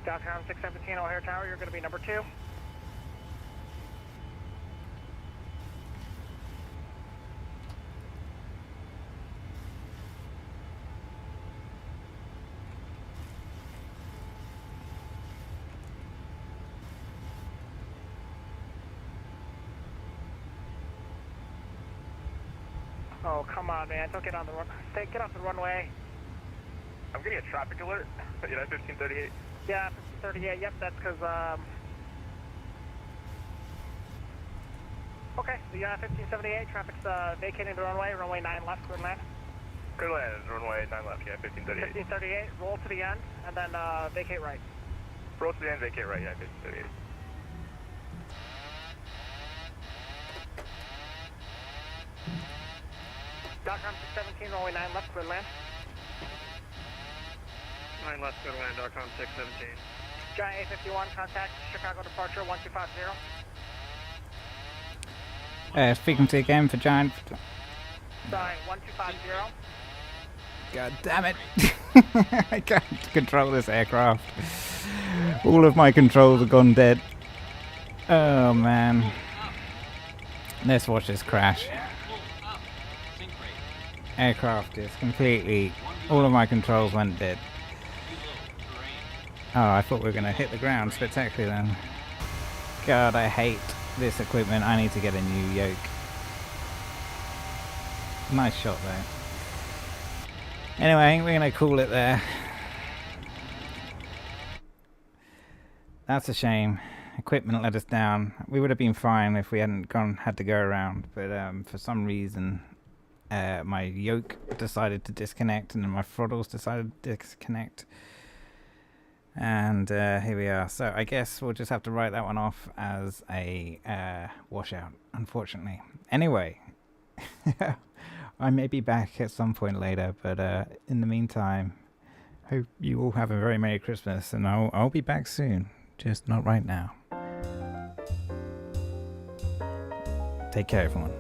Dotcom 617 O'Hare Tower, you're going to be number 2. Oh, come on, man. Don't get on the run. Get off the runway. I'm getting a traffic alert. United 1538. Yeah, 1538. Yep, that's because, Okay, the United 1578, traffic's vacating the runway 9 left, clear land. Clear land, runway 9 left, yeah, 1538. 1538, roll to the end, and then vacate right. Roll to the end, vacate right, yeah, 1538. Dotcom 617, runway 9 left, clear land. 9 left, clear land, Dotcom 617. Giant 851, contact Chicago departure 1250. Frequency again for Giant. Sorry, 1250. God damn it. I can't control this aircraft. All of my controls have gone dead. Oh man. Let's watch this crash. Aircraft is completely... all of my controls went dead. Oh, I thought we were going to hit the ground spectacularly then. God, I hate this equipment. I need to get a new yoke. Nice shot though. Anyway, we're going to call it there. That's a shame. Equipment let us down. We would have been fine if we hadn't had to go around, but for some reason my yoke decided to disconnect and then my throttles decided to disconnect. And here we are. So I guess we'll just have to write that one off as a washout, unfortunately. Anyway, I may be back at some point later, but in the meantime, hope you all have a very Merry Christmas, and I'll be back soon, just not right now. Take care, everyone.